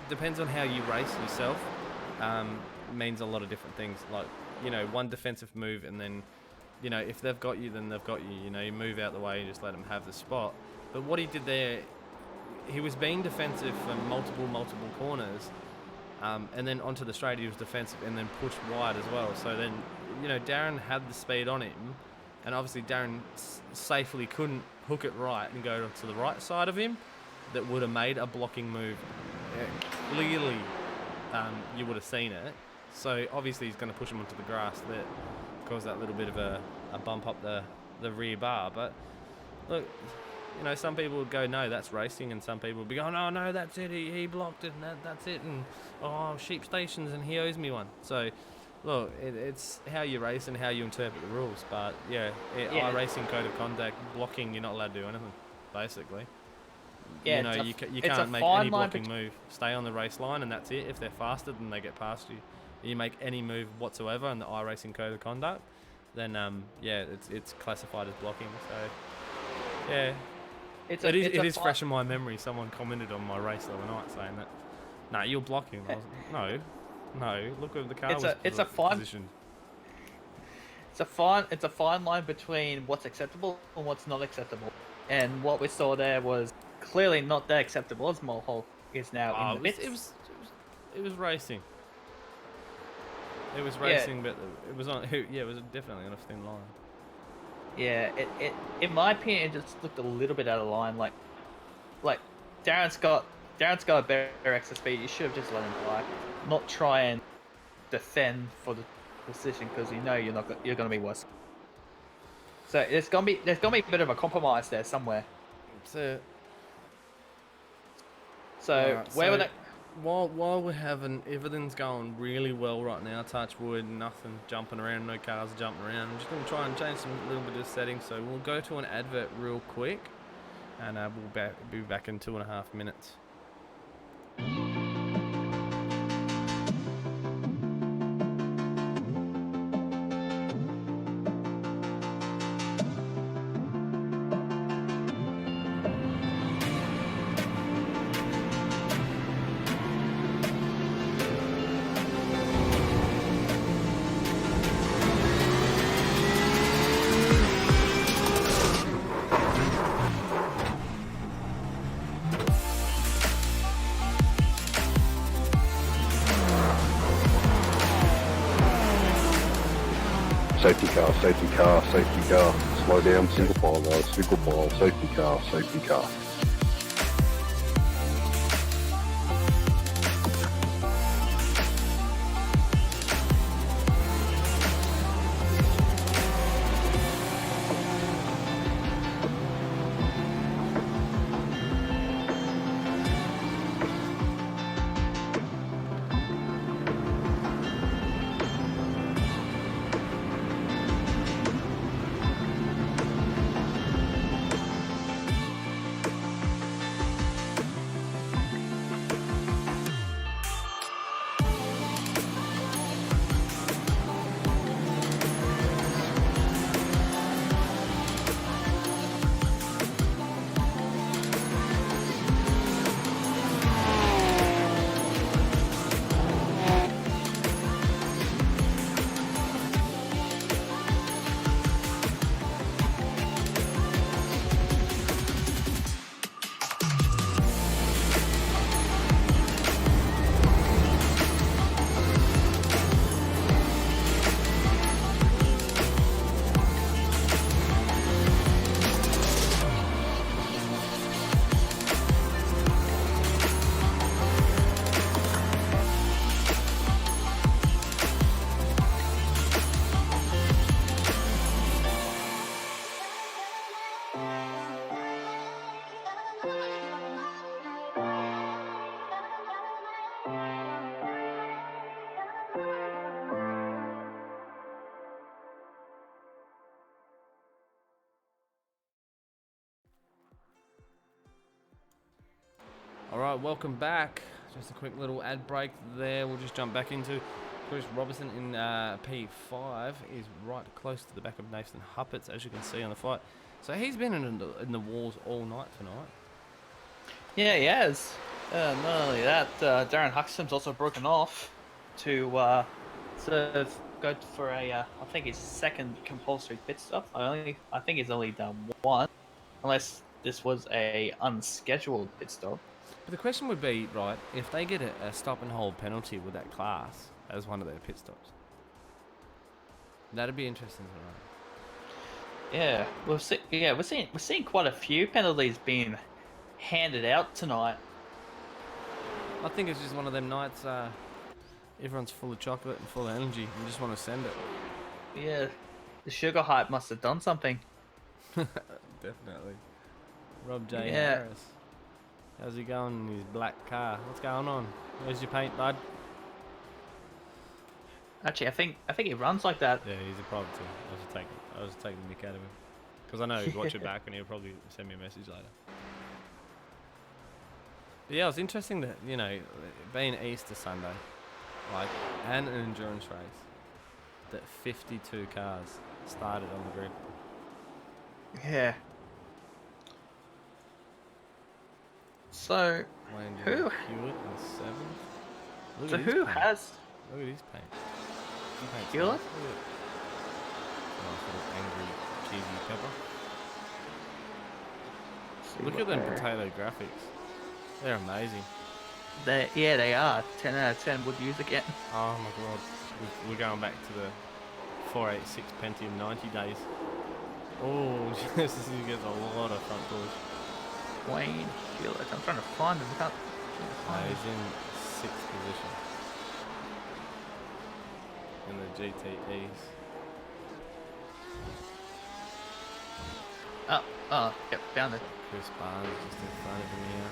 Depends on how you race yourself. Means a lot of different things. Like, you know, one defensive move and then, you know, if they've got you, then they've got you. You know, you move out the way and just let them have the spot. But what he did there, he was being defensive for multiple corners. And then onto the straight, he was defensive and then pushed wide as well. So then, you know, Darren had the speed on him. And obviously Darren safely couldn't hook it right and go to the right side of him. That would have made a blocking move. Clearly, you would have seen it. So obviously he's going to push him onto the grass. That caused that little bit of a bump up the rear bar. But look, you know, some people would go, no, that's racing, and some people would be going, oh no, that's it, he blocked it, and that's it, and oh, sheep stations, and he owes me one. So look, it's how you race and how you interpret the rules. But yeah, iRacing code of conduct, blocking, you're not allowed to do anything, basically. Yeah, you know, you can't make any blocking move. Stay on the race line, and that's it. If they're faster, then they get past you. You make any move whatsoever in the iRacing code of conduct, then yeah, it's classified as blocking. So yeah, it is fresh in my memory. Someone commented on my race the other night saying that, "No, you're blocking." I was, no, look where the car was positioned. It's a fine line between what's acceptable and what's not acceptable. And what we saw there was clearly not that acceptable, as Mulhall is now in the midst. It was racing. It was racing, but it was on. Yeah, it was definitely on a thin line. Yeah, it in my opinion, it just looked a little bit out of line. Like Darren's got a better extra speed. You should have just let him fly, not try and defend for the position, because you know you're going to be worse. So there's gonna be a bit of a compromise there somewhere. So where would that? While we're having everything's going really well right now, touch wood, nothing jumping around, no cars jumping around. I'm just gonna try and change some little bit of settings. So we'll go to an advert real quick, and we'll be back in 2.5 minutes. Safety car, safety car, safety car. Slow down, single file guys, single file, safety car, safety car. All right, welcome back. Just a quick little ad break there. We'll just jump back into Chris Robertson in P5. Is right close to the back of Nathan Huppets, as you can see on the fight. So he's been in the walls all night tonight. Yeah, he has. Not only that, Darren Huxton's also broken off to sort of go for I think his second compulsory pit stop. I think he's only done one, unless this was a unscheduled pit stop. But the question would be, right, if they get a stop and hold penalty with that class as one of their pit stops, that'd be interesting to know. Yeah, we're seeing quite a few penalties being handed out tonight. I think it's just one of them nights. Everyone's full of chocolate and full of energy. You just want to send it. Yeah, the sugar hype must have done something. Definitely. Rob J. Yeah. Harris. How's he going in his black car? What's going on? Where's your paint, bud? Actually, I think he runs like that. Yeah, he's a problem too. I was taking the mick out of him. Because I know he'd watch it back and he'll probably send me a message later. But yeah, it was interesting that, you know, being Easter Sunday, like, and an endurance race, that 52 cars started on the grid. Yeah. So, Wayne who? Hewitt in 7th. Look So at his who paint. has? Look at his paint. His paint's Hewitt? nice. Look at it. Nice little angry cheesy pepper. Look at them potato graphics. They're amazing. They are. 10 out of 10 would use again. Oh my god. We're going back to the 486 Pentium 90 days. Oh, Jesus, he gets a lot of front doors. Wayne Hewitt. I'm trying to find him. He's in 6th position in the GTEs. Oh, yep, found it. Chris Barnes just in front of him here.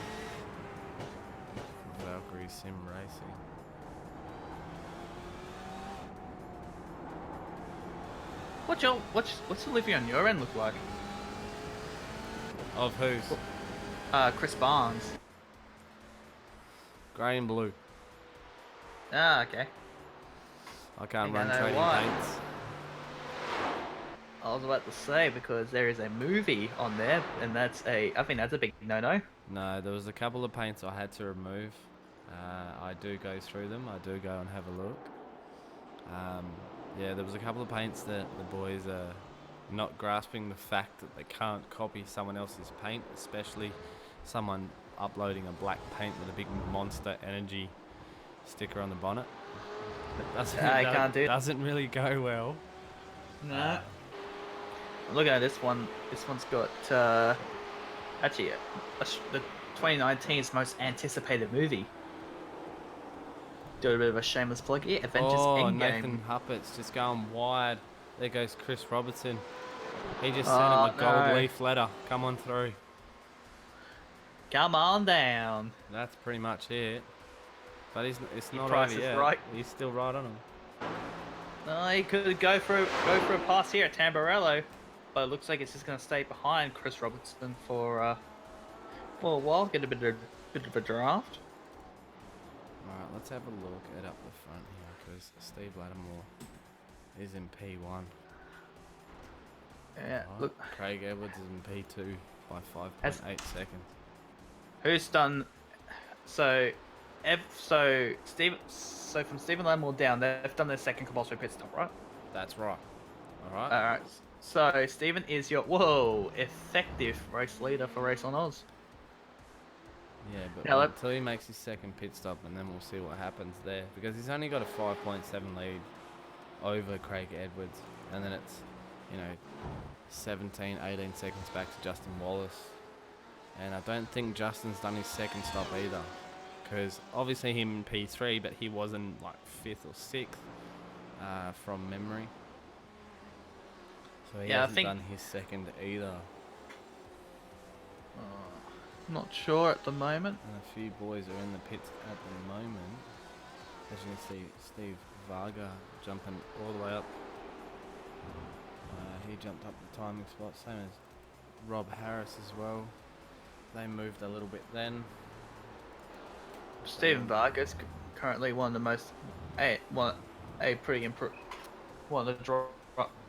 Valkyrie Sim Racing. What's the living on your end look like? Of whose? Chris Barnes. Grey and blue. Ah, okay. I can't Think I run know trading why. paints. I was about to say, because there is a movie on there, and I think that's a big no-no. No, there was a couple of paints I had to remove. I do go through them. I do go and have a look. Yeah, there was a couple of paints that the boys are not grasping the fact that they can't copy someone else's paint, especially someone uploading a black paint with a big Monster Energy sticker on the bonnet. Doesn't really go well. No. Look at this one. This one's got actually the 2019's most anticipated movie. Do a bit of a shameless plug here. Avengers Endgame. Nathan Huppets just going wide. There goes Chris Robertson. He just sent him a gold leaf letter. Come on through. Come on down. That's pretty much it. But it's not price over is yet. right. He's still right on him. No, he could go for a pass here at Tamburello, but it looks like it's just going to stay behind Chris Robertson for a while. Get a bit of a draft. Alright, let's have a look at up the front here, because Steve Lattimore is in P1. Yeah, Right. look. Craig Edwards is in P2 by 5.8 seconds. Who's done? So from Stephen Lattimore down, they've done their second compulsory pit stop, right? That's right. Alright. Alright. So Stephen is your effective race leader for Race on Oz. Yeah, but Now, until he makes his second pit stop, and then we'll see what happens there. Because he's only got a 5.7 lead over Craig Edwards. And then it's, 17, 18 seconds back to Justin Wallace. And I don't think Justin's done his second stop either. Because obviously him in P3, but he wasn't like 5th or 6th from memory. So he hasn't done his second either. Not sure at the moment. And a few boys are in the pits at the moment. As you can see, Steve Varga jumping all the way up. He jumped up the timing spot, same as Rob Harris as well. They moved a little bit then. Stephen Vargas currently one of the most a pretty one of the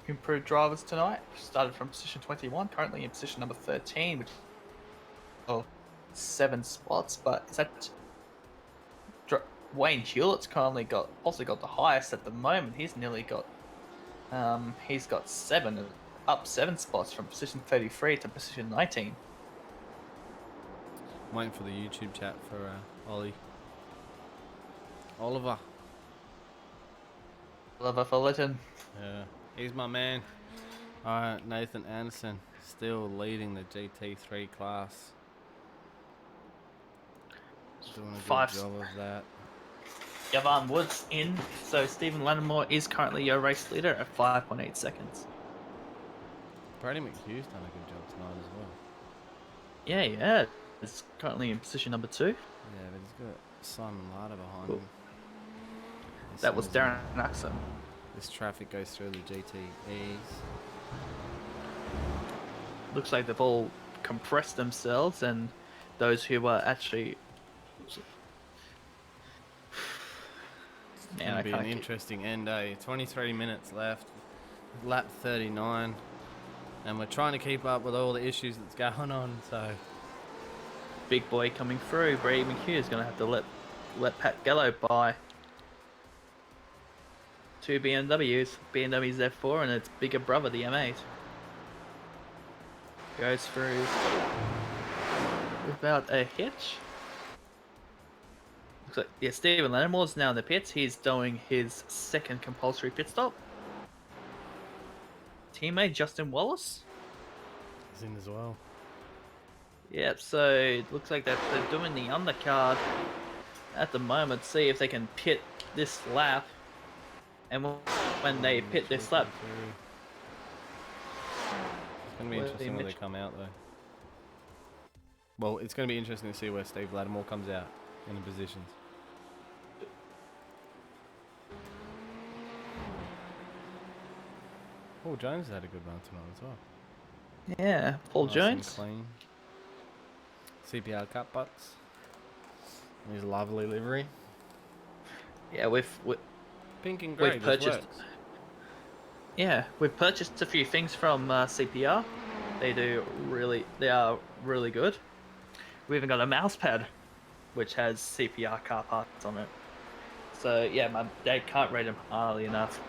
improved drivers tonight. Started from position 21, currently in position number 13, which of 7 spots. But is that Wayne Hewlett's currently also got the highest at the moment. He's got 7 spots from position 33 to position 19. I'm waiting for the YouTube chat for Ollie. Oliver. Oliver Fullerton. Yeah, he's my man. Alright, Nathan Anderson still leading the GT3 class. Doing a good job of that. Yavan Woods in, so Stephen Lattimore is currently your race leader at 5.8 seconds. Brady McHugh's done a good job tonight as well. Yeah. He's currently in position number 2. Yeah, but he's got Simon Larder behind him. That was Darren Axon. This traffic goes through the GTEs. Looks like they've all compressed themselves, and those who were actually... It's going to be an interesting end, eh? 23 minutes left, lap 39, and we're trying to keep up with all the issues that's going on, so... Big boy coming through. Brady McHugh is going to have to let Pat Gallo by. 2 BMWs. BMW's F4 and its bigger brother, the M8. Goes through without a hitch. Looks like, yeah, Stephen Lannimore's now in the pits. He's doing his second compulsory pit stop. Teammate Justin Wallace. He's in as well. Yep, so it looks like they're doing the undercard at the moment. See if they can pit this lap. And when they pit this lap... It's going to be interesting when they come out, though. Well, it's going to be interesting to see where Steve Lattimore comes out in the positions. Paul Jones had a good run tonight as well. Yeah, Paul Nice Jones. And clean. CPR cut bucks. His lovely livery. Yeah, we've Pink and grey. we've purchased. Yeah, we've purchased a few things from CPR. They are really good. We even got a mouse pad, which has CPR car parts on it. So yeah, my dad can't rate them highly enough.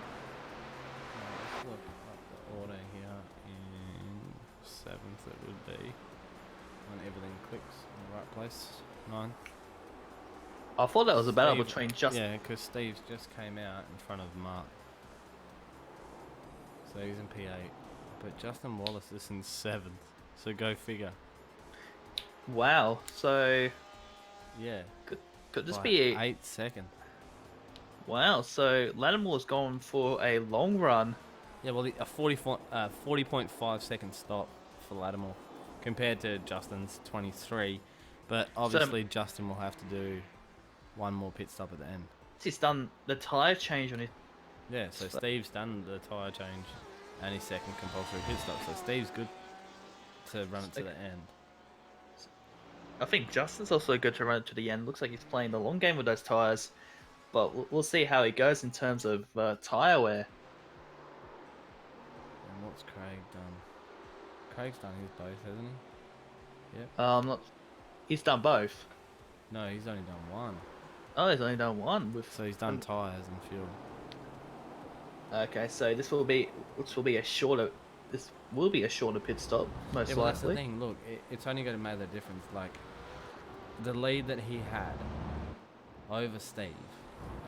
Let's look up the order here in 7th. It would be when everything clicks in the right place. 9th. I thought that was a battle Steve, between just. Yeah, because Steve's just came out in front of Mark. So he's in P8. But Justin Wallace is in 7th. So go figure. Wow. So. Yeah. Could this be 8 seconds? Wow. So Lattimore's gone for a long run. Yeah, well, a 40.5 second stop for Lattimore compared to Justin's 23. But obviously, Justin will have to do one more pit stop at the end. He's done the tyre change on his... Yeah, so Steve's done the tyre change and his second compulsory pit stop. So Steve's good to run it to the end. I think Justin's also good to run it to the end. Looks like he's playing the long game with those tyres. But we'll see how he goes in terms of tyre wear. And what's Craig done? Craig's done his both, hasn't he? Yep. Not... He's done both. No, he's only done one. Oh, he's only done one. So he's done tyres and fuel. Okay, so this will be a shorter pit stop, most Yeah, well, that's the likely. thing. Look, it's only going to make the difference. Like, the lead that he had over Steve,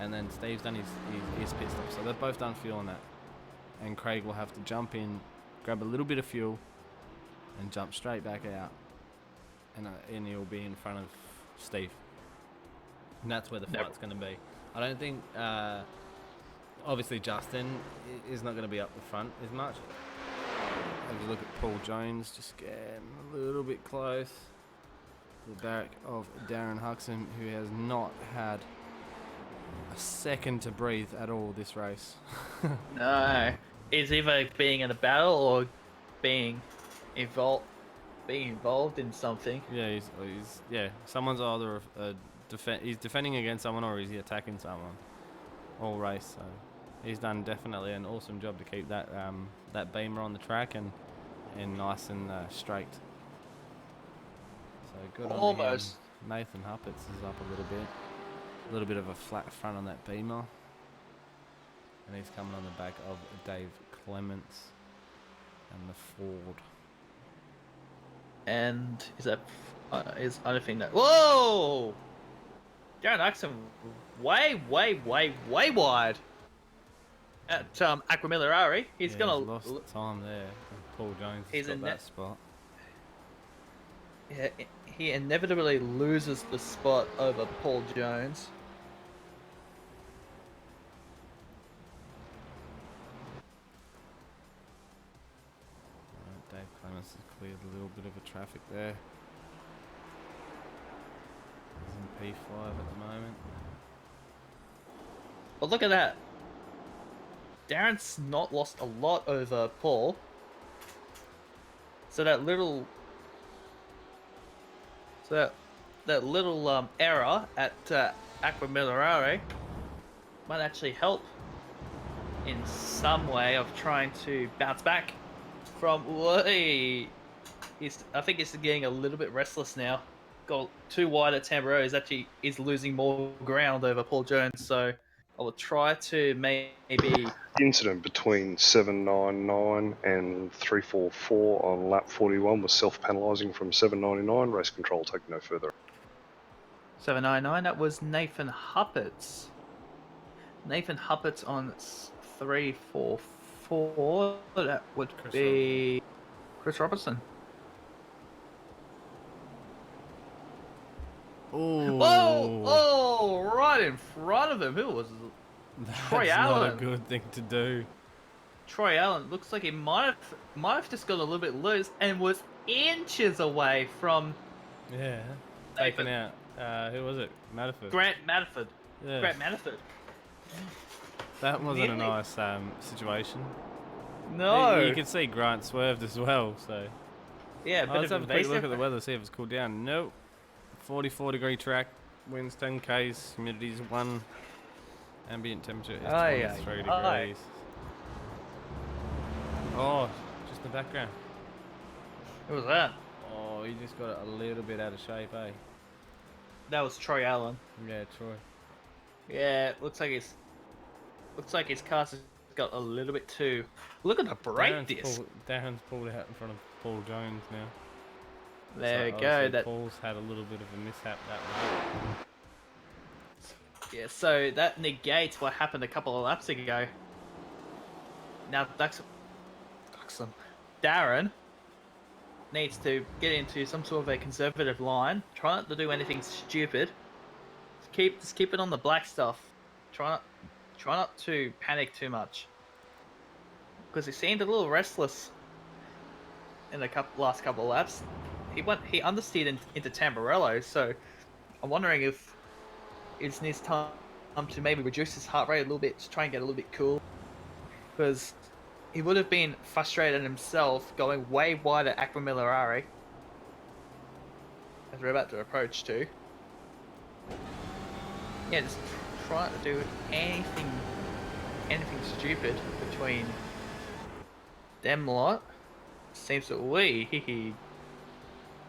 and then Steve's done his pit stop. So they've both done fuel on that. And Craig will have to jump in, grab a little bit of fuel, and jump straight back out. And he'll be in front of Steve. And that's where the fight's going to be. I don't think... obviously, Justin is not going to be up the front as much. If you look at Paul Jones, just getting a little bit close to the back of Darren Huxham, who has not had a second to breathe at all this race. No, he's either being in a battle or being involved in something. Yeah, he's someone's either he's defending against someone or is he attacking someone all race. So he's done definitely an awesome job to keep that that beamer on the track and nice and straight. So good on Almost. him. Nathan Huppets is up a little bit of a flat front on that beamer, and he's coming on the back of Dave Clements and the Ford. And is that I don't think that. Whoa! Darren Axon way wide at Aquamillarari. He's Yeah, gonna lost time there. Paul Jones has got that spot. Yeah, he inevitably loses the spot over Paul Jones. Right, Dave Clements has cleared a little bit of a traffic there. He's in P5 at the moment. But look at that. Darren's not lost a lot over Paul. So that little error at Aquamillarari might actually help in some way of trying to bounce back from what I think he's getting a little bit restless now. Got too wide at Tamburello. Is losing more ground over Paul Jones, so I will try to maybe... Incident between 799 and 344 on lap 41 was self-penalising from 799. Race control take no further. 799, that was Nathan Huppets. Nathan Huppets on 344, that would be Chris Robertson. Oh! Oh, right in front of him. Who was Troy Allen? That's not a good thing to do. Troy Allen looks like he might have just got a little bit loose and was inches away from taken out. Who was it? Matterford. Grant Matterford. Yeah. Grant Matterford. That wasn't a nice situation. No. You could see Grant swerved as well. So yeah, let's have a quick look at the weather, see if it's cooled down. Nope. 44-degree track, winds 10 k's, humidity is 1, ambient temperature is 23 degrees. Oh, just in the background. Who was that? Oh, he just got it a little bit out of shape, eh? That was Troy Allen. Yeah, Troy. Yeah, looks like his car's got a little bit too. Look at the brake disc. Darren's pulled out in front of Paul Jones now. There we go. That Paul's had a little bit of a mishap that way. Yeah, so that negates what happened a couple of laps ago. Now Darren needs to get into some sort of a conservative line. Try not to do anything stupid. Just keep it on the black stuff. Try not to panic too much. Because he seemed a little restless in the last couple of laps. He understeered into Tamburello, so I'm wondering if it's his time to maybe reduce his heart rate a little bit to try and get a little bit cool. Because he would have been frustrated himself going way wide at Aquamillarari, as we're about to approach too. Yeah, just try not to do anything stupid between them lot. Seems that we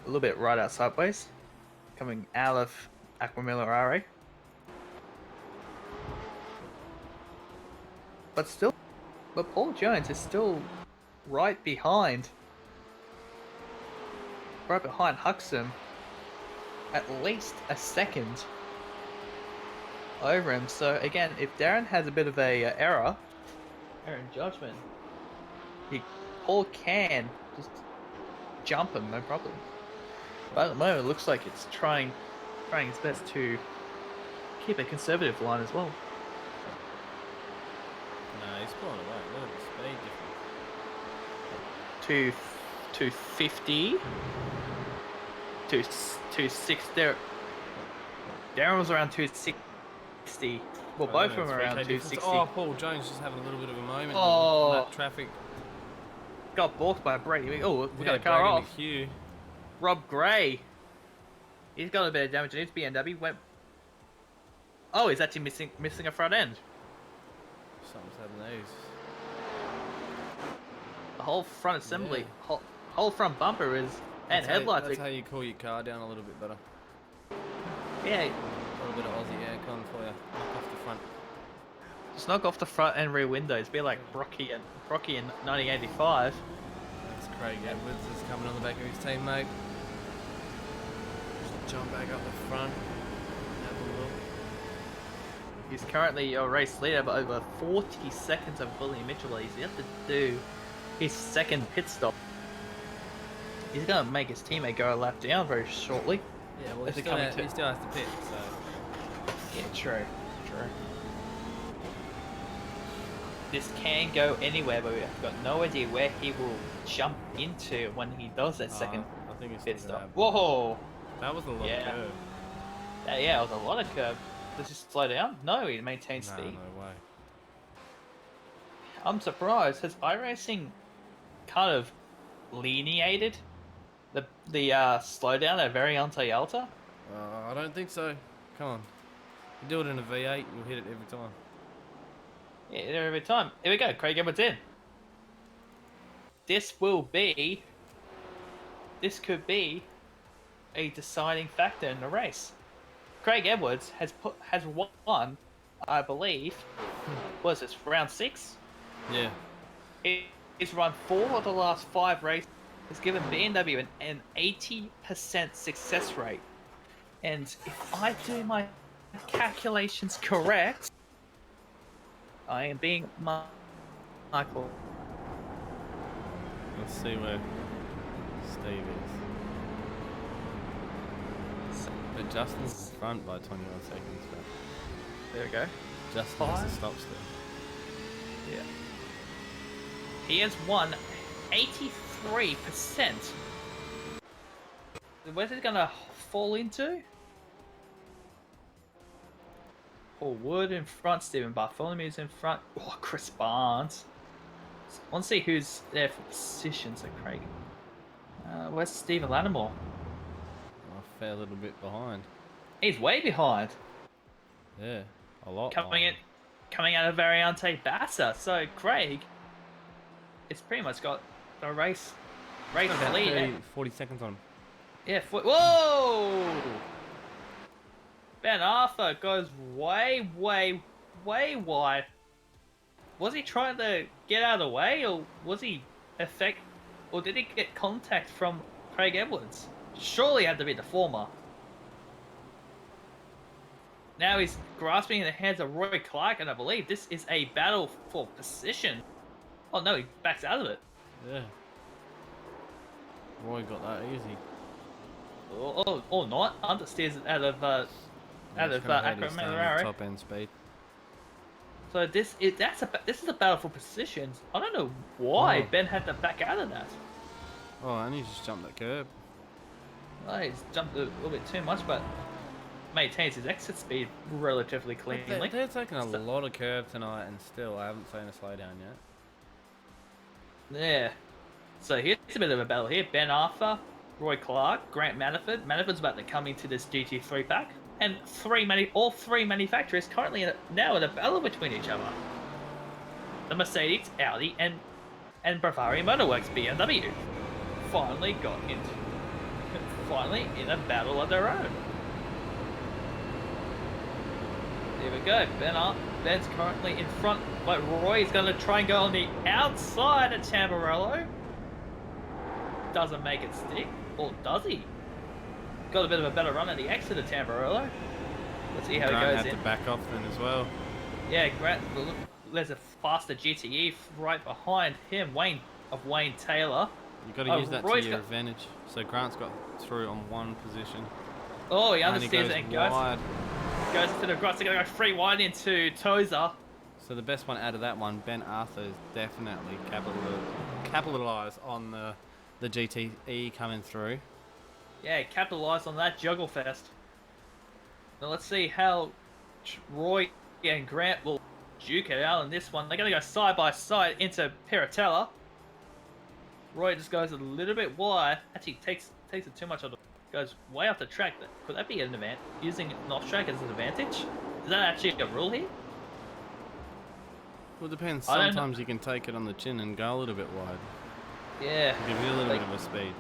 a little bit right out sideways, coming out of Aquamillarari. But Paul Jones is still right behind Huxham, at least a second over him. So again, if Darren has a bit of a error in judgment, Paul can just jump him, no problem. But at the moment, it looks like it's trying its best to keep a conservative line as well. No, he's pulling away. Look at the speed difference. 250, 260. Darren was around 260. Well, both of them are around 260. Oh, Paul Jones just having a little bit of a moment. Oh, that traffic got balked by Brady. Oh, we got a car off. McHugh. Rob Gray. He's got a bit of damage in his BMW. Oh, he's actually missing a front end. Something's happening these. The whole front assembly, Yeah. whole front bumper is and headlights. That's how you cool your car down a little bit better. Yeah, A little bit of Aussie aircon for you. Knock off the front. just knock off the front and rear windows. Be like Rocky in 1985. That's Craig Edwards is coming on the back of his teammate. Just jump back up the front. Have a look. He's currently your race leader, but over 40 seconds of William Mitchell. He's yet to do his second pit stop. He's going to make his teammate go a lap down very shortly. Yeah, well, As he it still, coming to- he still has to pit, so... Yeah, true. This can go anywhere, but we've got no idea where he will jump into when he does that second I think it's pit still stop. gonna Whoa! happen. That was a lot Yeah. of curve. Yeah, it was a lot of curve. Does he slow down? No, he maintains No, speed. no way. I'm surprised. Has iRacing kind of lineated the slowdown at Variante Alta? I don't think so. Come on. You do it in a V8, you'll hit it every time. Yeah, every time. Here we go. Craig Edwards in. This could be a deciding factor in the race. Craig Edwards has won, I believe. Was this round 6? Yeah. He's run 4 of the last 5 races. He's given BMW an 80% success rate. And if I do my calculations correct, I am being Michael. Let's see where Steve is. But Justin's in front by 21 seconds. But There we go. Justin has to stop still. Yeah. He has won 83%. Where's it gonna fall into? Paul Wood in front, Stephen Bartholomew's in front. Oh, Chris Barnes. I want to see who's there for positions at Craig. Where's Stephen Lattimore? A fair little bit behind. He's way behind. Yeah, a lot. Coming out of Variante Bassa. So Craig, it's pretty much got the race About lead. 30, 40 seconds on him. Yeah, whoa! Ben Arthur goes way wide. Was he trying to get out of the way, or was he or did he get contact from Craig Edwards? Surely it had to be the former. Now he's grasping in the hands of Roy Clark, and I believe this is a battle for position. Oh no, he backs out of it. Yeah. Roy got that easy. Or not. Understeers it out of Akron Malarari. Top end speed. So this is a battle for positions. I don't know why Oh. Ben had to back out of that. Oh, and he just jumped that curb. Well, he's jumped a little bit too much, but maintains his exit speed relatively cleanly. They're taking a lot of curve tonight, and still I haven't seen a slowdown yet. Yeah. So here's a bit of a battle here. Ben Arthur, Roy Clark, Grant Manafort. Manaford's about to come into this GT3 pack. And all three manufacturers currently now in a battle between each other. The Mercedes, Audi, and Bavaria Motorworks BMW finally in a battle of their own. Here we go. Ben's currently in front, but Roy's going to try and go on the outside of Tamburello. Doesn't make it stick, or does he? Got a bit of a better run at the exit of Tamburello. Let's see how Grant he goes had in. to back off then as well. Yeah, Grant. There's a faster GTE right behind him, Wayne Taylor. You've got to use that to Roy's your advantage. So Grant's got through on one position. Oh, he And understands it and goes wide. to the grass. They're going to go 3 wide into Tozer. So the best one out of that one, Ben Arthur, is definitely capitalised on the GTE coming through. Yeah, capitalised on that juggle fest. Now let's see how Roy and Grant will duke it out in this one. They're going to go side by side into Piratella. Roy just goes a little bit wide. Actually takes it too much on the... Goes way off the track. Could that be an advantage? Using an off track as an advantage? Is that actually a rule here? Well, it depends. I don't know. Sometimes you can take it on the chin and go a little bit wide. Yeah. Give you a little Like- bit of a speed.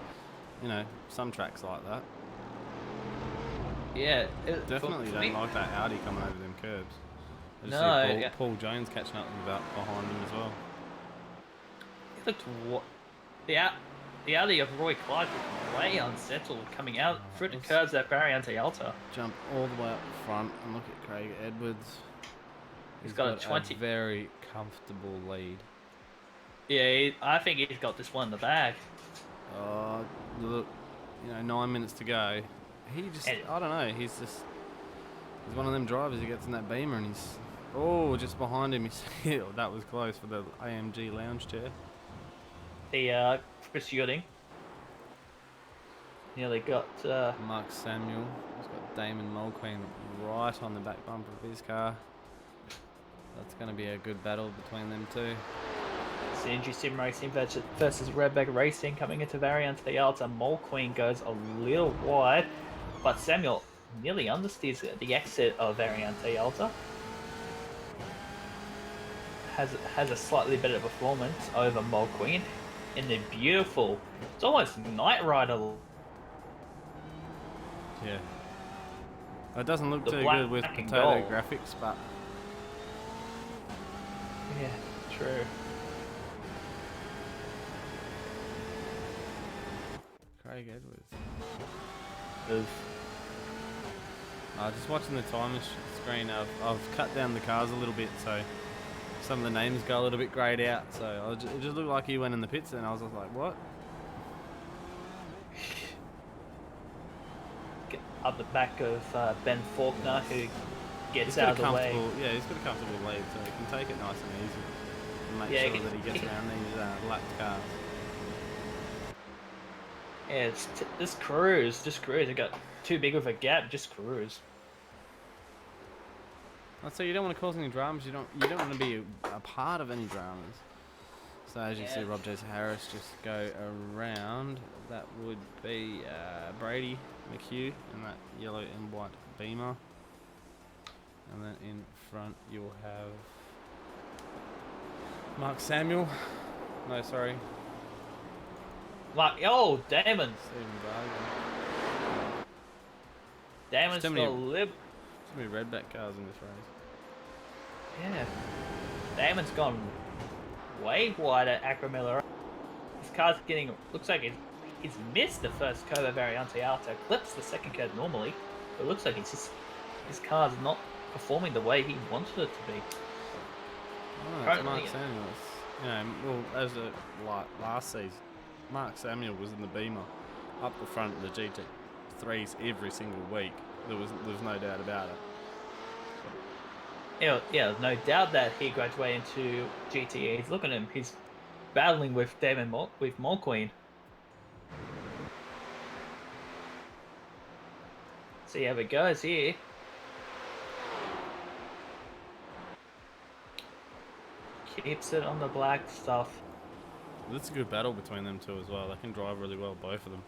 You know, some tracks like that. Yeah. Definitely for don't me- like that Audi coming over them curbs. I just No, see yeah. Paul Jones catching up about behind him as well. It looked what the Audi of Roy Clark looked way unsettled coming out through the let's- curves at Variante Alta. Jump all the way up front and look at Craig Edwards. He's got a 20 a very comfortable lead. Yeah, I think he's got this one in the bag. Look, 9 minutes to go. He just, And- I don't know, he's one of them drivers who gets in that Beamer and he's, just behind him. That was close for the AMG lounge chair. The Chris Yuding nearly got Mark Samuel, he's got Damon Mulqueen right on the back bumper of his car. That's going to be a good battle between them two. CNG Sim Racing versus Redback Racing coming into Variante Alta. Mulqueen goes a little wide, but Samuel nearly understeers the exit of Variante Alta. Has a slightly better performance over Mulqueen in the beautiful, it's almost Knight Rider. Yeah. It doesn't look The too black good with and potato gold. graphics, but Yeah, true. Craig Edwards. Of Just watching the time screen, I've cut down the cars a little bit, so some of the names go a little bit greyed out. So it just looked like he went in the pits, and I was just like, what? get up the back of Ben Faulkner, who gets He's out got of a the way. comfortable, yeah, he's got a comfortable lead, so he can take it nice and easy, and make Yeah, sure he can- that he gets he can- around these lapped cars. Yeah, it's just cruise. It got too big of a gap. Just cruise. So you don't want to cause any dramas. You don't want to be a part of any dramas. So as you see, Rob J. Harris just go around. That would be Brady McHugh in that yellow and white Beamer. And then in front you'll have Mark Samuel. No, sorry, Like, oh, Damon. Stephen Varga. Damon's Too got many- a lip. Too many redback cars in this race. Yeah. Damon's gone way wide at Acromilla. His car's getting. Looks like he's missed the first curve of Variante Alta. Clips the second curve normally. But it looks like his car's not performing the way he wanted it to be. Oh, it's Currently, Mark Samuel. As last season, Mark Samuel was in the Beamer, up the front of the GT3s every single week. There was no doubt about it. Yeah, no doubt that he graduated into GTEs. Look at him. He's battling with with Mulqueen. See how it goes here. Keeps it on the black stuff. It's a good battle between them two as well. They can drive really well, both of them.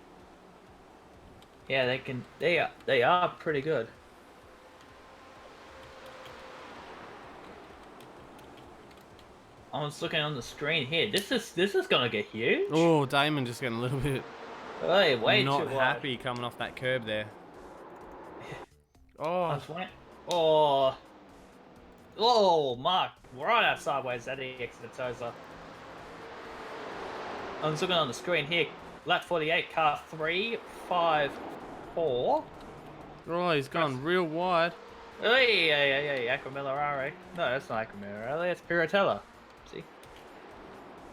Yeah, they can. They are pretty good. I was looking on the screen here. This is gonna get huge. Oh, Damon just getting a little bit Hey, way not too wide. happy coming off that curb there. I Oh, was wait- Oh. Oh, Mark, right out sideways at the exit of Toza. I'm looking on the screen here. Lap 48, car 354. oh, he's gone real wide. Hey, Acromillarare. No, that's not Acromillarare, that's Piratella. See?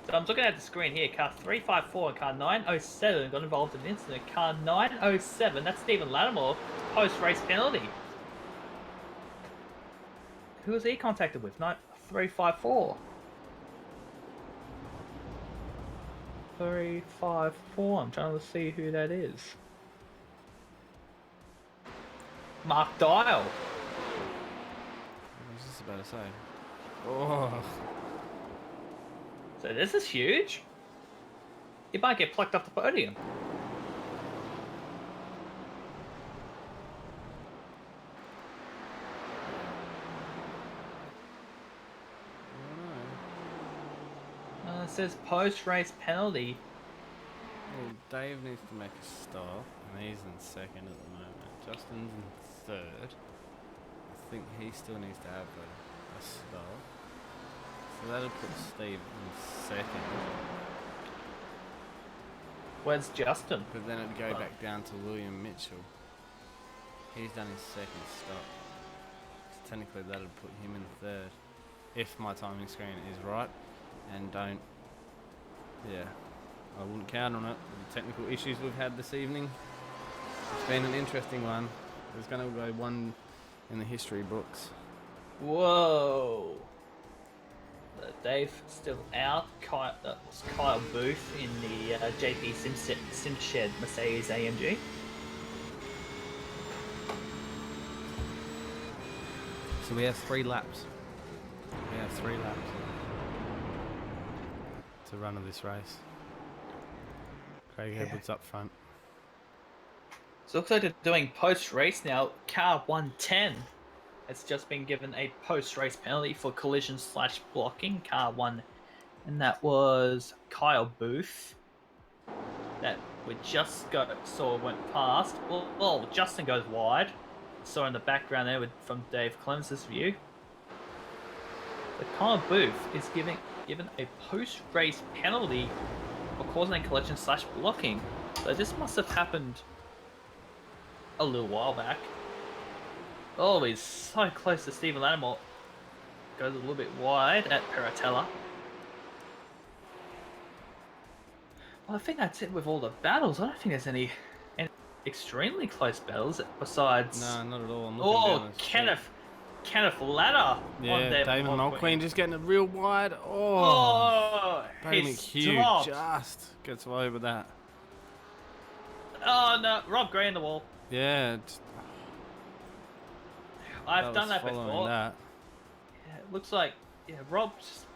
So I'm looking at the screen here. Car 354 and car 907 got involved in an incident. Car 907, that's Stephen Lattimore, post-race penalty. Who was he contacted with? 354. 354. I'm trying to see who that is. Mark Dial. I was just about to say. Oh, So this is huge. He might get plucked off the podium. says post-race penalty. Well, Dave needs to make a stop, and he's in second at the moment. Justin's in third. I think he still needs to have a stop. So that'll put Steve in second. Where's Justin? But then it'd go back down to William Mitchell. He's done his second stop. So technically that'll put him in third. If my timing screen is right. And I wouldn't count on it. The technical issues we've had this evening. It's been an interesting one. There's going to go one in the history books. Whoa. Dave still out. Kyle Booth in the JP Simshed Mercedes AMG. So we have 3 laps. To run of this race. Craig Edwards up front. So it looks like they're doing post-race now. Car 110 has just been given a post-race penalty for collision/blocking. Car 1, and that was Kyle Booth. That we just saw went past. Well, Justin goes wide. Saw in the background there from Dave Clemens' view. But Kyle Booth is given a post-race penalty for causing a collision/blocking. So this must have happened a little while back. Oh, he's so close to Stephen Lattimore. Goes a little bit wide at Paratella. Well, I think that's it with all the battles. I don't think there's any extremely close battles besides... No, not at all. I'm looking down Kenneth Ladder. Yeah, David Mulqueen just getting it real wide. He's Hugh dropped. just gets away with that. Oh no, Rob Gray in the wall. Yeah. I've done that following before. That. Yeah, it looks like Rob's...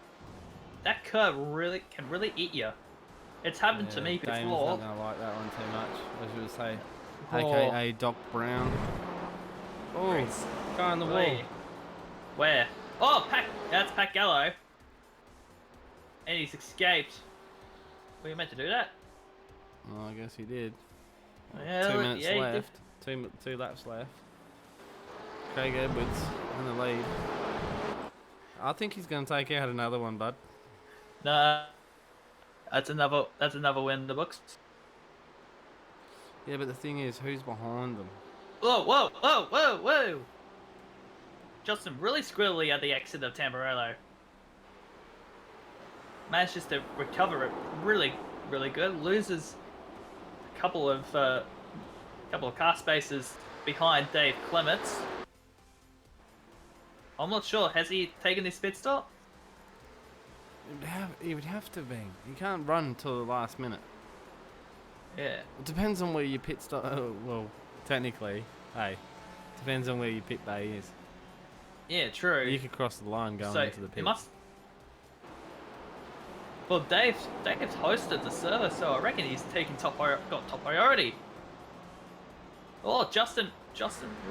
That curve can really eat you. It's happened to me before. Damon's not going to like that one too much, as you would say. AKA Doc Brown. Oh, guy on the wall. Where? Oh, that's Pat Gallo. And he's escaped. Were you meant to do that? Well, I guess he did. Yeah, 2 minutes left. Two laps left. Craig Edwards in the lead. I think he's going to take out another one, bud. No, that's another win in the books. Yeah, but the thing is, who's behind them? Whoa! Justin really squirrely at the exit of Tamburello. Manages to recover it really, really good. Loses a couple of car spaces behind Dave Clements. I'm not sure. Has he taken his pit stop? He would have to be. You can't run until the last minute. Yeah. It depends on where your pit stop. Well, technically, depends on where your pit bay is. Yeah, true. You could cross the line going into the pit. Well, Dave's hosted the server, so I reckon he's got top priority. Oh, Justin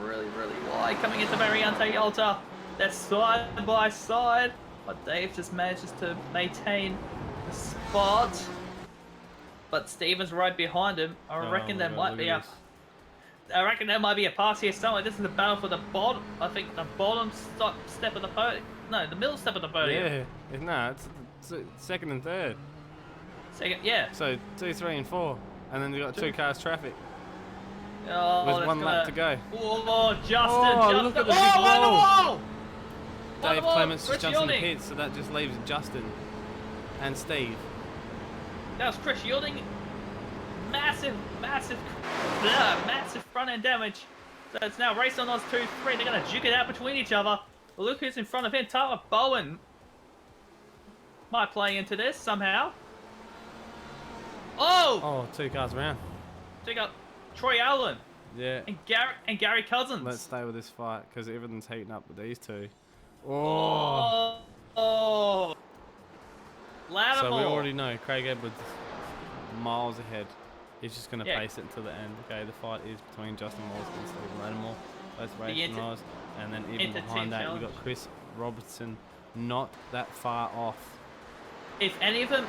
really wide coming into Mariante Alta. They're side by side, but Dave just manages to maintain the spot. But Steven's right behind him. I reckon there might be a pass here somewhere. This is a battle for the bottom. I think the bottom step of the podium. No, the middle step of the podium. Yeah, it's second and third. Second, yeah. So 2, 3, and 4, and then you got 2 cars traffic. Oh, with 1 lap to go. Oh, Justin! Look at the big wall! Dave wall. Clements just jumps in the pits, so that just leaves Justin and Steve. That was Chris Yielding. Massive front end damage. So it's now race on those 2, 3. They're going to duke it out between each other. Well, look who's in front of him. Tyler Bowen might play into this somehow. Oh! 2 cars around. Check out Troy Allen. Yeah. And Gary Cousins. Let's stay with this fight because everything's heating up with these 2. Oh. Lattimore. So we already know Craig Edwards miles ahead. He's just going to pace it until the end. Okay, the fight is between Justin Wallace and Stephen Lattimore. Both racing cars. And then even behind that, you've got Chris Robertson, not that far off. if any of them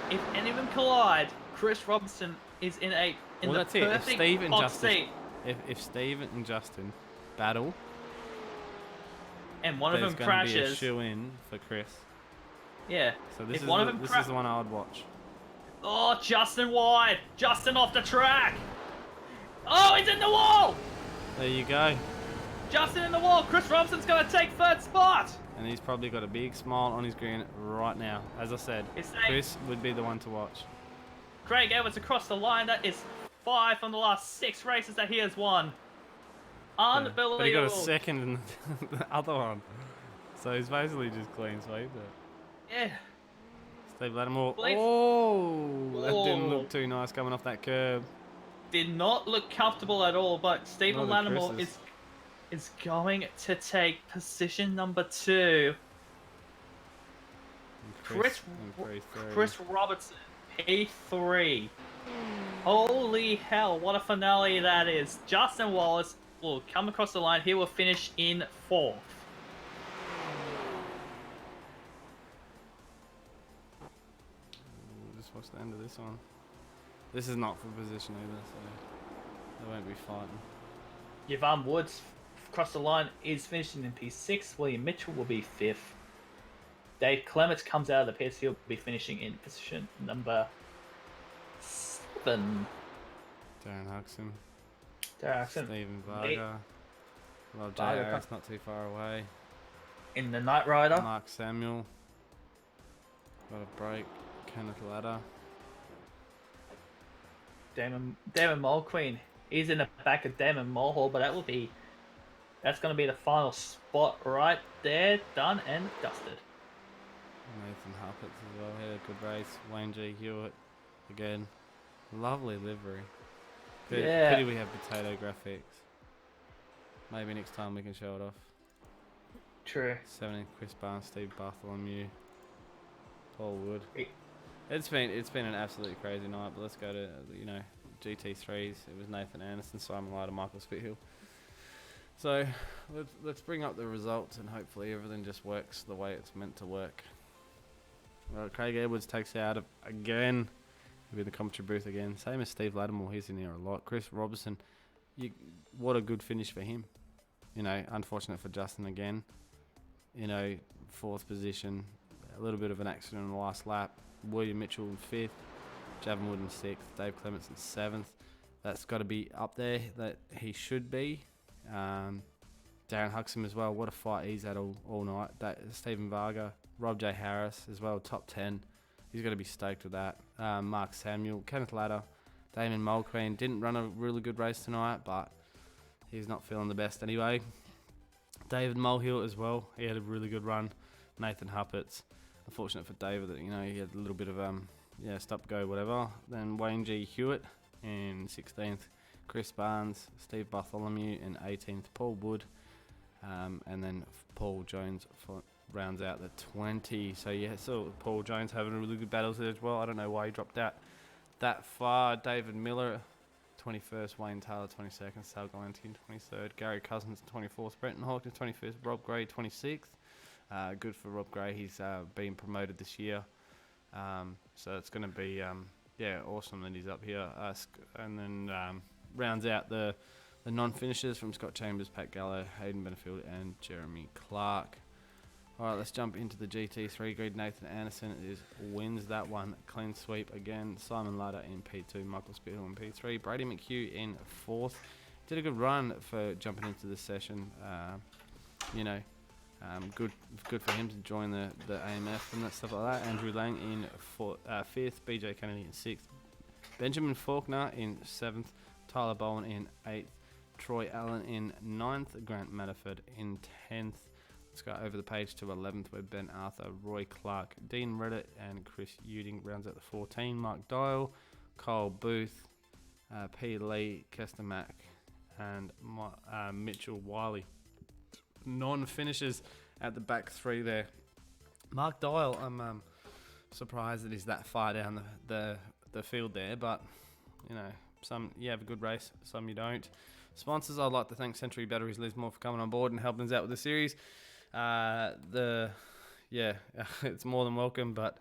collide, Chris Robinson is in the that's it. If perfect Steve and box Justin, seat, if Steve and Justin battle, and one of there's them going to be a crashes. shoe-in for Chris. Yeah. So this if is one of them this is the one I would watch. Oh, Justin wide. Justin off the track. Oh, he's in the wall. There you go. Justin in the wall. Chris Robinson's going to take third spot. And he's probably got a big smile on his grin right now. As I said, Chris would be the one to watch. Craig Edwards across the line. That is 5 from the last 6 races that he has won. Unbelievable. But he got a second in the other one. So he's basically just clean sweep it. Yeah. Steve Lattimore. Please. Oh, that didn't look too nice coming off that curb. Did not look comfortable at all, but Stephen Lattimore is going to take position number 2. Chris Robertson, P3. Holy hell, what a finale that is. Justin Wallace will come across the line. He will finish in 4th. Just watch the end of this one. This is not for position either, so they won't be fighting. Yvonne Woods across the line is finishing in P6. William Mitchell will be 5th. Dave Clements comes out of the pits. He'll be finishing in position number 7. Darren Huxon. Stephen Varga. Rob J. Harris not too far away. In the Knight Rider. Mark Samuel. Got a break. Kenneth Ladder. Damon Mulqueen. He's in the back of Damon Mulhall, but that's going to be the final spot right there. Done and dusted. Nathan Huppets as well. He had a good race. Wayne G. Hewitt again. Lovely livery. Pity we have potato graphics. Maybe next time we can show it off. True. 17th Chris Barnes, Steve Bartholomew, Paul Wood. It's been an absolutely crazy night, but let's go to GT3s. It was Nathan Anderson, Simon Leiter, Michael Spithill. So let's bring up the results and hopefully everything just works the way it's meant to work. Well, Craig Edwards takes out again. He'll be in the commentary booth again. Same as Steve Lattimore, he's in here a lot. Chris Robertson, what a good finish for him. Unfortunate for Justin again. 4th position, a little bit of an accident in the last lap. William Mitchell in 5th, Javon Wood in 6th, Dave Clements in 7th. That's got to be up there that he should be. Darren Huxham as well. What a fight he's had all night. Stephen Varga, Rob J. Harris as well, top 10. He's got to be stoked with that. Mark Samuel, Kenneth Ladder, Damon Mulqueen. Didn't run a really good race tonight, but he's not feeling the best anyway. David Mulhill as well. He had a really good run. Nathan Huppets. Unfortunate for David that he had a little bit of stop go whatever. Then Wayne G. Hewitt in 16th. Chris Barnes, Steve Bartholomew in 18th. Paul Wood, and then Paul Jones rounds out the 20. So Paul Jones having a really good battle there as well. I don't know why he dropped out that far. David Miller 21st, Wayne Taylor 22nd, Sal Galantian 23rd, Gary Cousins 24th, Brenton Hawkins 21st, Rob Gray 26th. Good for Rob Gray. He's been promoted this year, so it's going to be awesome that he's up here. And then rounds out the non-finishers from Scott Chambers, Pat Gallo, Hayden Benefield, and Jeremy Clark. All right, let's jump into the GT3 grid. Nathan Anderson wins that one. Clean sweep again. Simon Ladder in P2. Michael Spithill in P3. Brady McHugh in 4th. Did a good run for jumping into this session. Good for him to join the AMF and that stuff like that. Andrew Lang in 5th. BJ Kennedy in 6th. Benjamin Faulkner in 7th. Tyler Bowen in 8th. Troy Allen in 9th. Grant Matterford in 10th. Let's go over the page to 11th where Ben Arthur, Roy Clark, Dean Reddit and Chris Uding rounds out the 14. Mark Dial, Kyle Booth, P. Lee, Kester Mack and Mitchell Wiley. Non-finishers at the back 3 there. Mark Dial, I'm surprised that he's that far down the field there, but some you have a good race, some you don't. Sponsors, I'd like to thank Century Batteries Lismore for coming on board and helping us out with the series. It's more than welcome, but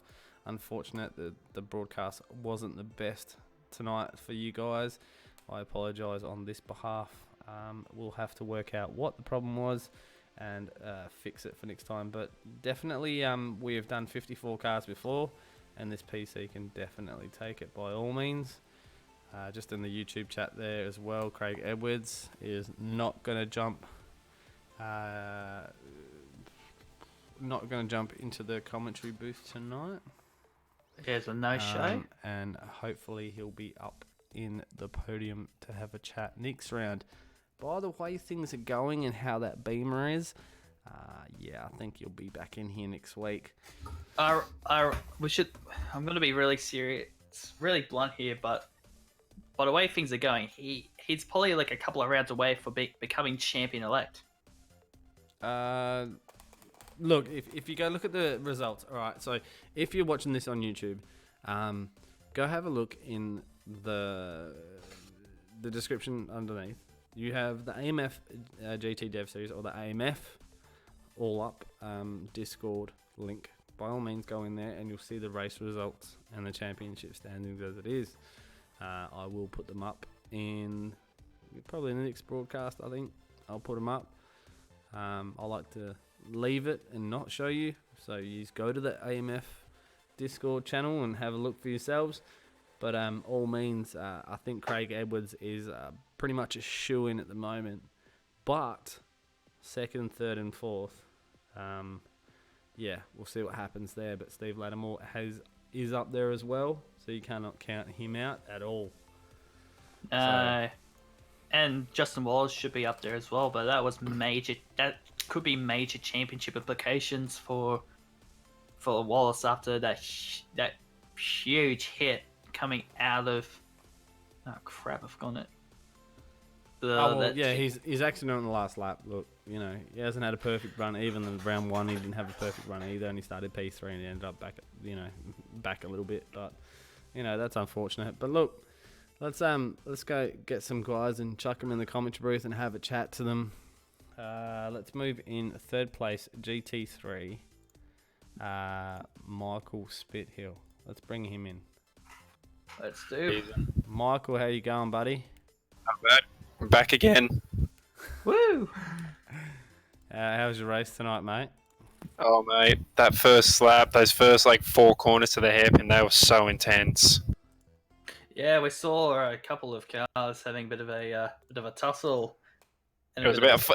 unfortunate that the broadcast wasn't the best tonight for you guys. I apologise on this behalf. We'll have to work out what the problem was and fix it for next time. But definitely, we have done 54 cars before, and this PC can definitely take it by all means. Just in the YouTube chat there as well, Craig Edwards is not going to jump. Not going to jump into the commentary booth tonight. There's a no-show. And hopefully he'll be up in the podium to have a chat next round. By the way things are going and how that beamer is, I think you'll be back in here next week. I'm going to be really serious, really blunt here, but by the way things are going, he's probably like a couple of rounds away for becoming champion-elect. Look, if you go look at the results, all right, so if you're watching this on YouTube, go have a look in the description underneath. You have the AMF GT Dev Series, or the AMF all up Discord link. By all means, go in there and you'll see the race results and the championship standings as it is. I will put them up in probably in the next broadcast. I think I'll put them up. I like to leave it and not show you, so you just go to the AMF Discord channel and have a look for yourselves. But all means, I think Craig Edwards is pretty much a shoo-in at the moment. But second, third, and fourth, we'll see what happens there. But Steve Lattimore is up there as well, so you cannot count him out at all. And Justin Wallace should be up there as well, but that was major. That could be major championship implications for Wallace after that huge hit coming out of. Oh crap! I've forgotten it. He's accident on the last lap. Look, he hasn't had a perfect run. Even in round one, he didn't have a perfect run either, and he started P3 and he ended up back a little bit. But that's unfortunate. But look, let's go get some guys and chuck them in the commentary booth and have a chat to them. Let's move in third place, GT3, Michael Spithill. Let's bring him in. Let's do. Michael, how you going, buddy? Not bad. I'm back again. Woo! How was your race tonight, mate? Oh, mate, that first lap, those first 4 corners to the hairpin, they were so intense. Yeah, we saw a couple of cars having a bit of a tussle. It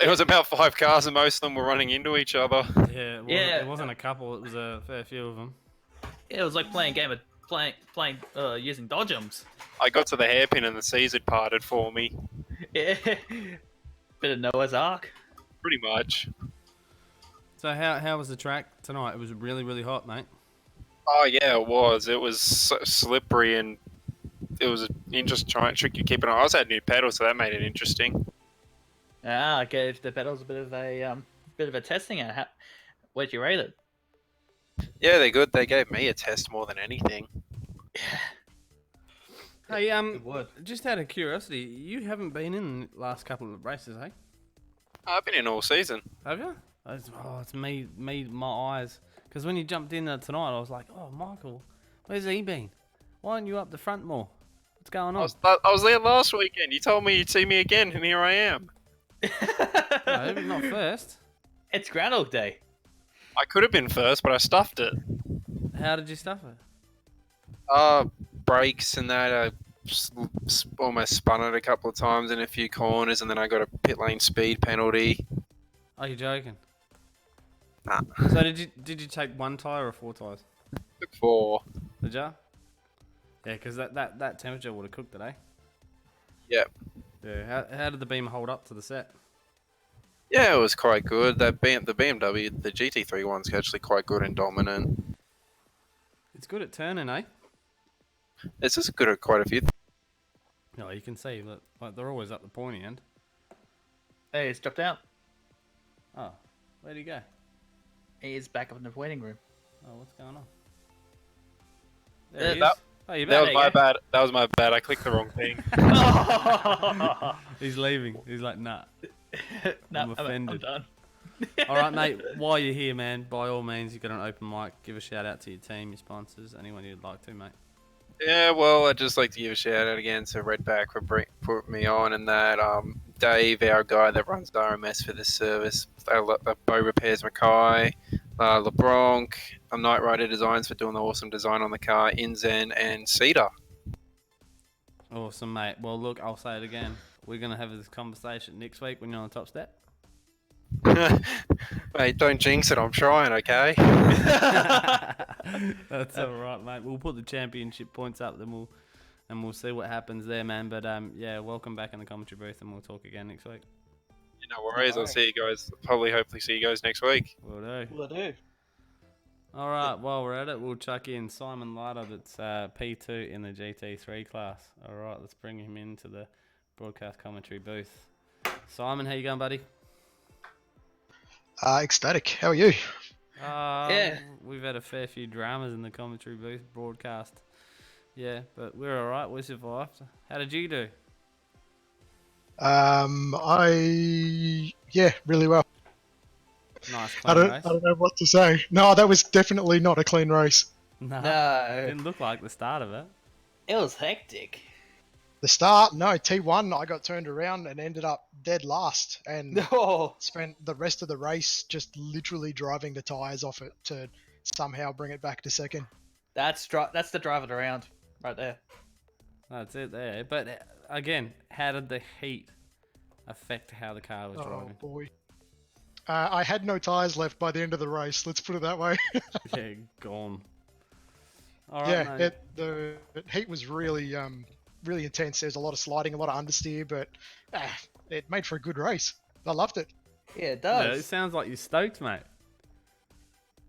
was about 5 cars, and most of them were running into each other. Yeah, it wasn't a couple. It was a fair few of them. Yeah, it was like playing using dodgems. I got to the hairpin, and the seas had parted for me. Yeah, bit of Noah's Ark. Pretty much. So how was the track tonight? It was really, really hot, mate. Oh yeah, it was. It was so slippery, and it was an interesting trick you keep an eye. I also had new pedals, so that made it interesting. I gave the pedals a bit of a testing out. Where'd you rate it? Yeah, they're good. They gave me a test more than anything. Hey, just out of curiosity, you haven't been in the last couple of races, eh? I've been in all season. Have you? It's me, my eyes. Because when you jumped in there tonight, I was like, oh, Michael, where's he been? Why aren't you up the front more? What's going on? I was there last weekend. You told me you'd see me again, and here I am. No, not first. It's Groundhog Day. I could have been first, but I stuffed it. How did you stuff it? Brakes and that. I almost spun it a couple of times in a few corners, and then I got a pit lane speed penalty. Are you joking? Nah. So did you take 1 tyre or 4 tyres? Took 4. Did ya? Yeah, because that temperature would have cooked it, eh? Yep. Yeah. How did the beam hold up to the set? Yeah, it was quite good. The BMW, the GT3 one's actually quite good and dominant. It's good at turning, eh? It's just good at quite a few things. No, you can see that they're always up the pointy end. Hey, it's dropped out. Oh, where'd he go? He is back up in the waiting room. Oh, what's going on? There he is. Oh, you're That back. was my bad. That was my bad. I clicked the wrong thing. He's leaving. He's like, nah. No, I'm offended. I'm done. All right, mate. While you're here, man, by all means, you've got an open mic. Give a shout out to your team, your sponsors, anyone you'd like to, mate. Yeah, well, I'd just like to give a shout out again to Redback for putting me on, and that Dave, our guy that runs RMS for this service, Bo Repairs Mackay, LeBronc, Night Rider Designs for doing the awesome design on the car, Inzen, and Cedar. Awesome, mate. Well, look, I'll say it again. We're going to have this conversation next week when you're on the top step. Mate, don't jinx it. I'm trying, okay? That's all right, mate. We'll put the championship points up, then we'll see what happens there, man. But yeah, welcome back in the commentary booth, and we'll talk again next week. No worries. I'll see you guys. Hopefully see you guys next week. Will do. Will do. All right, while we're at it, we'll chuck in Simon Leiter, that's P2 in the GT3 class. All right, let's bring him into the broadcast commentary booth. Simon, how you going, buddy? Ecstatic. How are you? Yeah. We've had a fair few dramas in the commentary booth broadcast. Yeah, but we're all right. We survived. How did you do? Really well. Nice, I clean don't race. know what to say. No, that was definitely not a clean race. No, No, didn't look like the start of it. it was hectic. The start, no, T1, I got turned around and ended up dead last and Oh, spent the rest of the race just literally driving the tyres off it to somehow bring it back to second. that's the drive it around right there. That's it there. But again, how did the heat affect how the car was Oh, driving? boy. I had no tyres left by the end of the race, let's put it that way. Yeah, gone. All right, Yeah, mate. the heat was really really intense. There's a lot of sliding, a lot of understeer, but it made for a good race. I loved it. Yeah, it Yeah, it does. sounds like you're stoked, mate.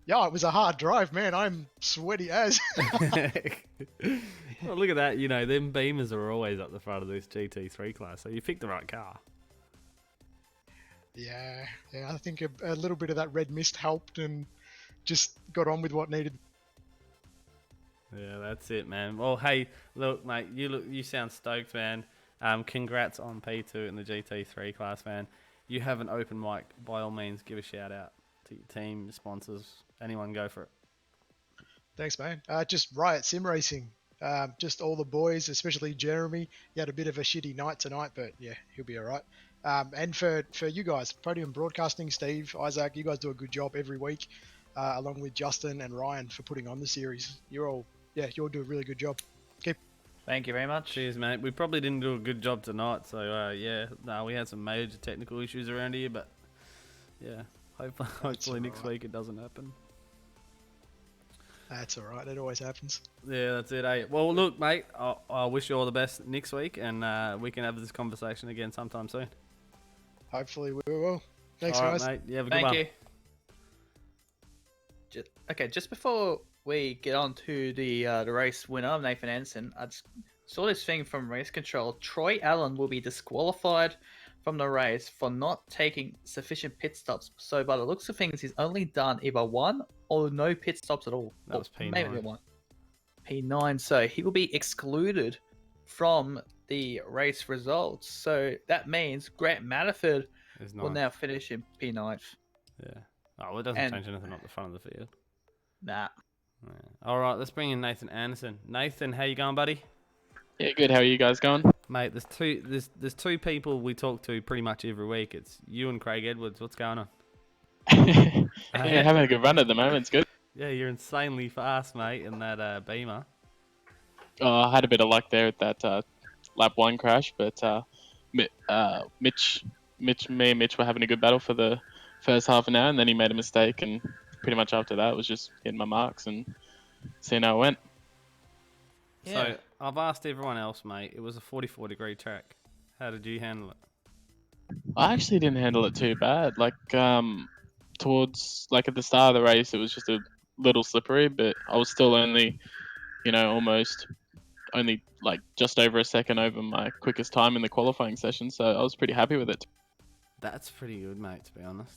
Yeah, it was a hard drive, man. I'm sweaty as. Well, look at that. You know, them Beamers are always up the front of this GT3 class, so you picked the right car. Yeah, I think a little bit of that red mist helped and just got on with what needed. Yeah, that's it, man. Well, hey, look, mate, you sound stoked, man. Congrats on P2 in the GT3 class, man. You have an open mic. By all means, give a shout out to your team, sponsors, anyone. Go for it. Thanks, man. Just Riot Sim Racing. Just all the boys, especially Jeremy. He had a bit of a shitty night tonight, but yeah, he'll be all right. And for you guys, Podium Broadcasting, Steve, Isaac, you guys do a good job every week, along with Justin and Ryan for putting on the series. You all do a really good job. Thank you very much. Cheers, mate. We probably didn't do a good job tonight, so we had some major technical issues around here, but yeah, hopefully next week it doesn't happen. That's all right. It always happens. Yeah, that's it, eh? Well, look, mate, I wish you all the best next week, and we can have this conversation again sometime soon. Hopefully we will. Thanks, All right, guys. mate. You have a good Thank one. you. Just before we get on to the race winner, Nathan Anderson, I just saw this thing from Race Control. Troy Allen will be disqualified from the race for not taking sufficient pit stops. So by the looks of things, he's only done either one or no pit stops at all. That was Or P9. maybe one. P9. So he will be excluded from the race results. So that means Grant Matterford It's will nice. now finish in P9. Yeah. Oh, well, it doesn't And- change anything up the front of the field. Nah. Yeah. All right, let's bring in Nathan Anderson. Nathan, how you going, buddy? Yeah, good. How are you guys going? Mate, there's two people we talk to pretty much every week. It's you and Craig Edwards. What's going on? Yeah, having a good run at the moment. It's good. Yeah, you're insanely fast, mate, in that Beamer. I had a bit of luck there at that lap one crash, but me and Mitch were having a good battle for the first half an hour, and then he made a mistake, and pretty much after that it was just hitting my marks and seeing how it went. Yeah. So I've asked everyone else, mate. It was a 44-degree track. How did you handle it? I actually didn't handle it too bad. Like towards at the start of the race, it was just a little slippery, but I was still only, almost only just over a second over my quickest time in the qualifying session. So I was pretty happy with it. That's pretty good, mate, to be honest.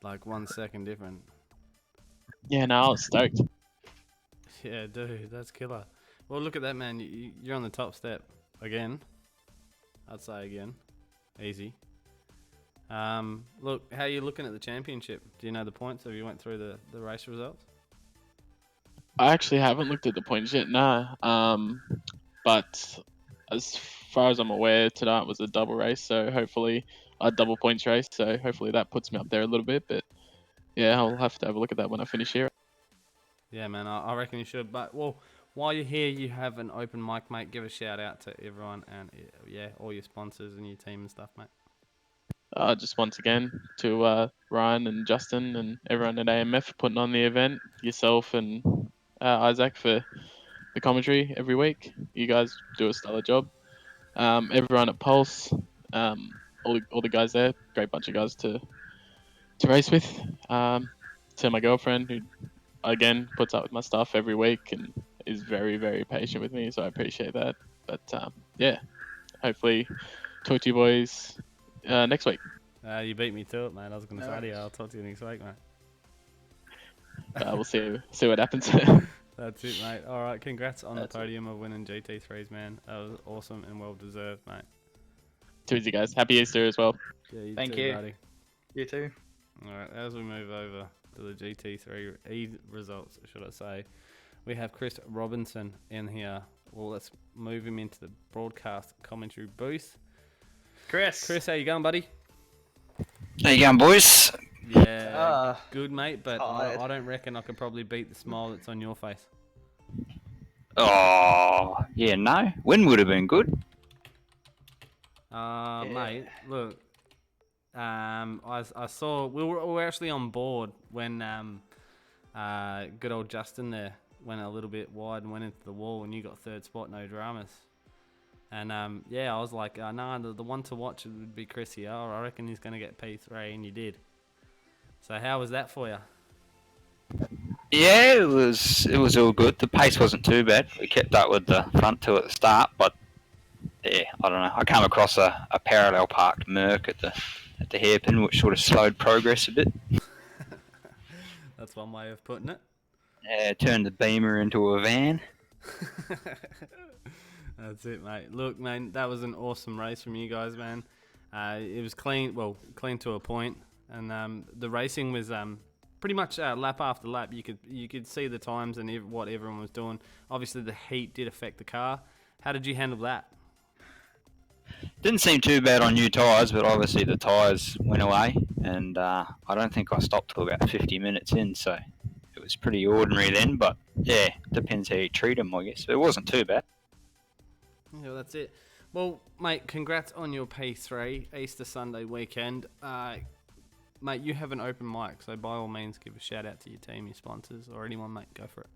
1 second different. Yeah, no, I was stoked. Yeah, dude, that's killer. Well, look at that, man. You're on the top step again. I'd say again. Easy. Look, how are you looking at the championship? Do you know the points? Have you went through the race results? I actually haven't looked at the points yet, no. But as far as I'm aware, tonight was a double race, so hopefully a double points race. So hopefully that puts me up there a little bit. But yeah, I'll have to have a look at that when I finish here. Yeah, man, I reckon you should. But, well, while you're here, you have an open mic, mate. Give a shout out to everyone and, yeah, all your sponsors and your team and stuff, mate. Just once again to Ryan and Justin and everyone at AMF for putting on the event, yourself and Isaac for the commentary every week. You guys do a stellar job. Everyone at Pulse, all the guys there, great bunch of guys to race with. To my girlfriend who again puts up with my stuff every week and is very very patient with me, so I appreciate that. But yeah, hopefully talk to you boys next week. You beat me to it, mate. I was going to No say to you, worries. I'll talk to you next week, mate. We'll see what happens. That's it, mate. All right, congrats on That's the it. podium of winning GT3s, man. That was awesome and well deserved, mate. Too easy, guys. Happy Easter as well. Yeah, you Thank too, you. buddy. You too. All right, as we move over to the GT3 results, should I say, we have Chris Robinson in here. Well, let's move him into the broadcast commentary booth. Chris. Chris, how you going, buddy? How you going, boys? Yeah, good, mate, but tired. I don't reckon I could probably beat the smile that's on your face. Oh, yeah, no. Win would have been good. Mate, look, I saw we were actually on board when good old Justin there went a little bit wide and went into the wall, and you got third spot, no dramas. And yeah, I was like, nah, the one to watch would be Chris here. I reckon he's going to get P3, and you did. So how was that for you? Yeah, it was all good. The pace wasn't too bad. We kept up with the front two at the start, but yeah, I don't know. I came across a parallel parked Merc at the hairpin, which sort of slowed progress a bit. That's one way of putting it. Yeah, turned the Beamer into a van. That's it, mate. Look, man, that was an awesome race from you guys, man. It was clean to a point, and the racing was pretty much lap after lap. You could see the times and what everyone was doing. Obviously, the heat did affect the car. How did you handle that? Didn't seem too bad on new tyres, but obviously the tyres went away, and I don't think I stopped till about 50 minutes in, so it was pretty ordinary then. But yeah, depends how you treat them, I guess. But it wasn't too bad. Yeah, that's it. Well, mate, congrats on your P3 Easter Sunday weekend. Mate, you have an open mic, so by all means give a shout out to your team, your sponsors, or anyone, mate. Go for it.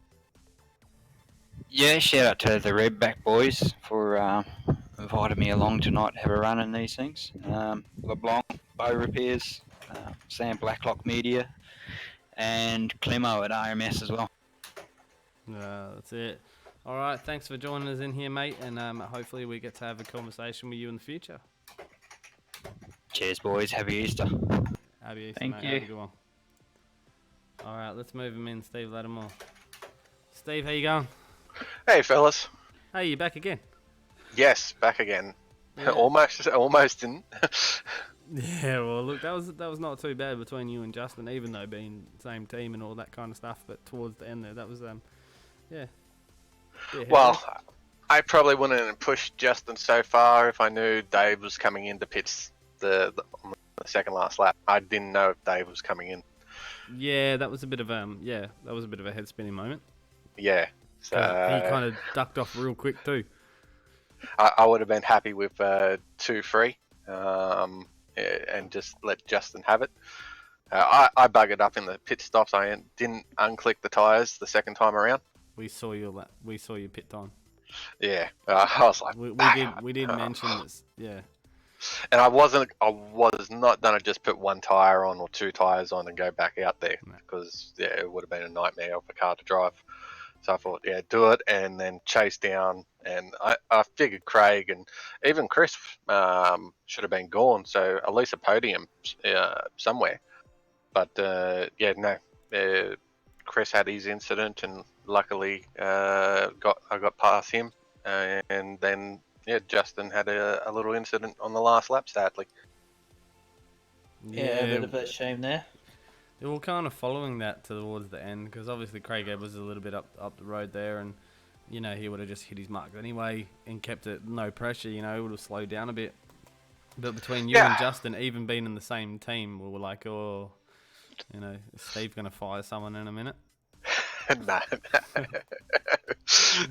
Yeah, shout out to the Redback boys for inviting me along tonight to have a run in these things. LeBlanc, Bow Repairs, Sam Blacklock Media, and Clemo at RMS as well. That's it. All right, thanks for joining us in here, mate, and hopefully we get to have a conversation with you in the future. Cheers, boys. Happy Easter. Happy Easter, Thank mate. you. Have a good one. All right, let's move him in, Steve Lattimore. Steve, how you going? Hey, fellas. Hey, you back again? Yes, back again. Yeah. Almost in. Yeah, well, look, that was not too bad between you and Justin, even though being same team and all that kind of stuff. But towards the end there, that was yeah. Well, I probably wouldn't have pushed Justin so far if I knew Dave was coming into pits on the second last lap. I didn't know if Dave was coming in. Yeah, that was a bit of a head spinning moment. Yeah. So he kind of ducked off real quick too. I would have been happy with 2-3, and just let Justin have it. I buggered up in the pit stops. I didn't unclick the tyres the second time around. We saw your pit time. Yeah, I was like, we did mention this. Yeah. And I was not gonna just put one tire on or two tires on and go back out there, because it would have been a nightmare of a car to drive. So I thought, yeah, do it and then chase down. And I figured Craig and even Chris should have been gone, so at least a podium somewhere. But yeah, no, Chris had his incident, and luckily I got past him, and then yeah, Justin had a little incident on the last lap, sadly. Yeah, a bit of a shame there. Yeah, well, kind of following that towards the end, because obviously Craig Ebb was a little bit up the road there, and he would have just hit his mark anyway and kept it no pressure. It would have slowed down a bit. But between you and Justin, even being in the same team, we were like, oh, is Steve going to fire someone in a minute? No.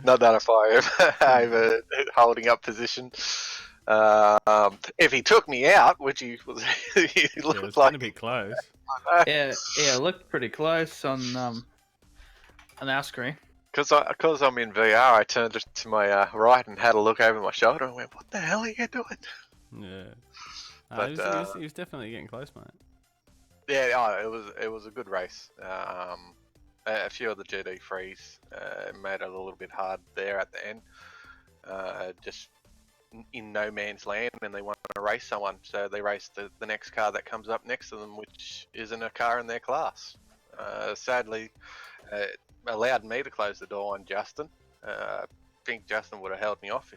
Not that I'm holding up position. If he took me out, which he was, he looked it was like going to be close. Yeah, it looked pretty close on our screen. Because I'm in VR, I turned to my right and had a look over my shoulder and went, "What the hell are you doing?" Yeah, But he was definitely getting close, mate. yeah, it was a good race. A few of the GD3s made it a little bit hard there at the end. Just in no man's land, and they want to race someone, so they race the next car that comes up next to them, which isn't a car in their class. Sadly, allowed me to close the door on Justin. I think Justin would have held me off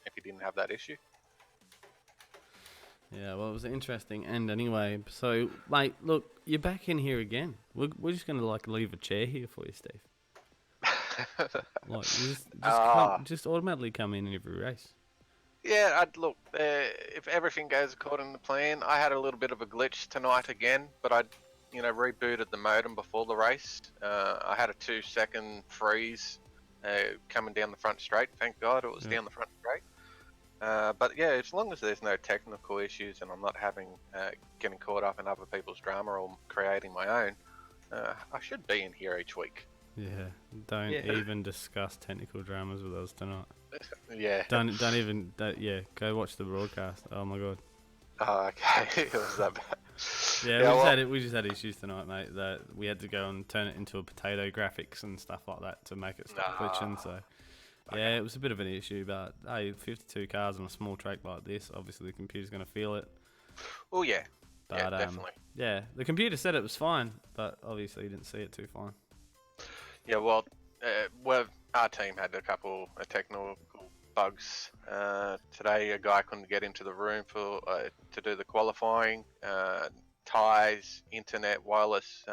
if he didn't have that issue. Yeah, well, it was an interesting end anyway. So, mate, look, you're back in here again. We're just going to, leave a chair here for you, Steve. Just automatically come in every race. Yeah, look, if everything goes according to plan, I had a little bit of a glitch tonight again, but I rebooted the modem before the race. I had a 2-second freeze coming down the front straight. Thank God it was down the front straight. But yeah, as long as there's no technical issues and I'm not getting caught up in other people's drama or creating my own, I should be in here each week. Yeah, don't even discuss technical dramas with us tonight. Yeah. Don't even. Go watch the broadcast. Oh my god. Oh, okay. It was that bad. Yeah, we just had issues tonight, mate. That we had to go and turn it into a potato graphics and stuff like that to make it stop glitching. So yeah, it was a bit of an issue, but hey, 52 cars on a small track like this, obviously the computer's going to feel it. Oh yeah. But, yeah, definitely. Yeah, the computer said it was fine, but obviously you didn't see it too fine. Yeah, well, our team had a couple of technical bugs. Today, a guy couldn't get into the room to do the qualifying. Ties, internet, wireless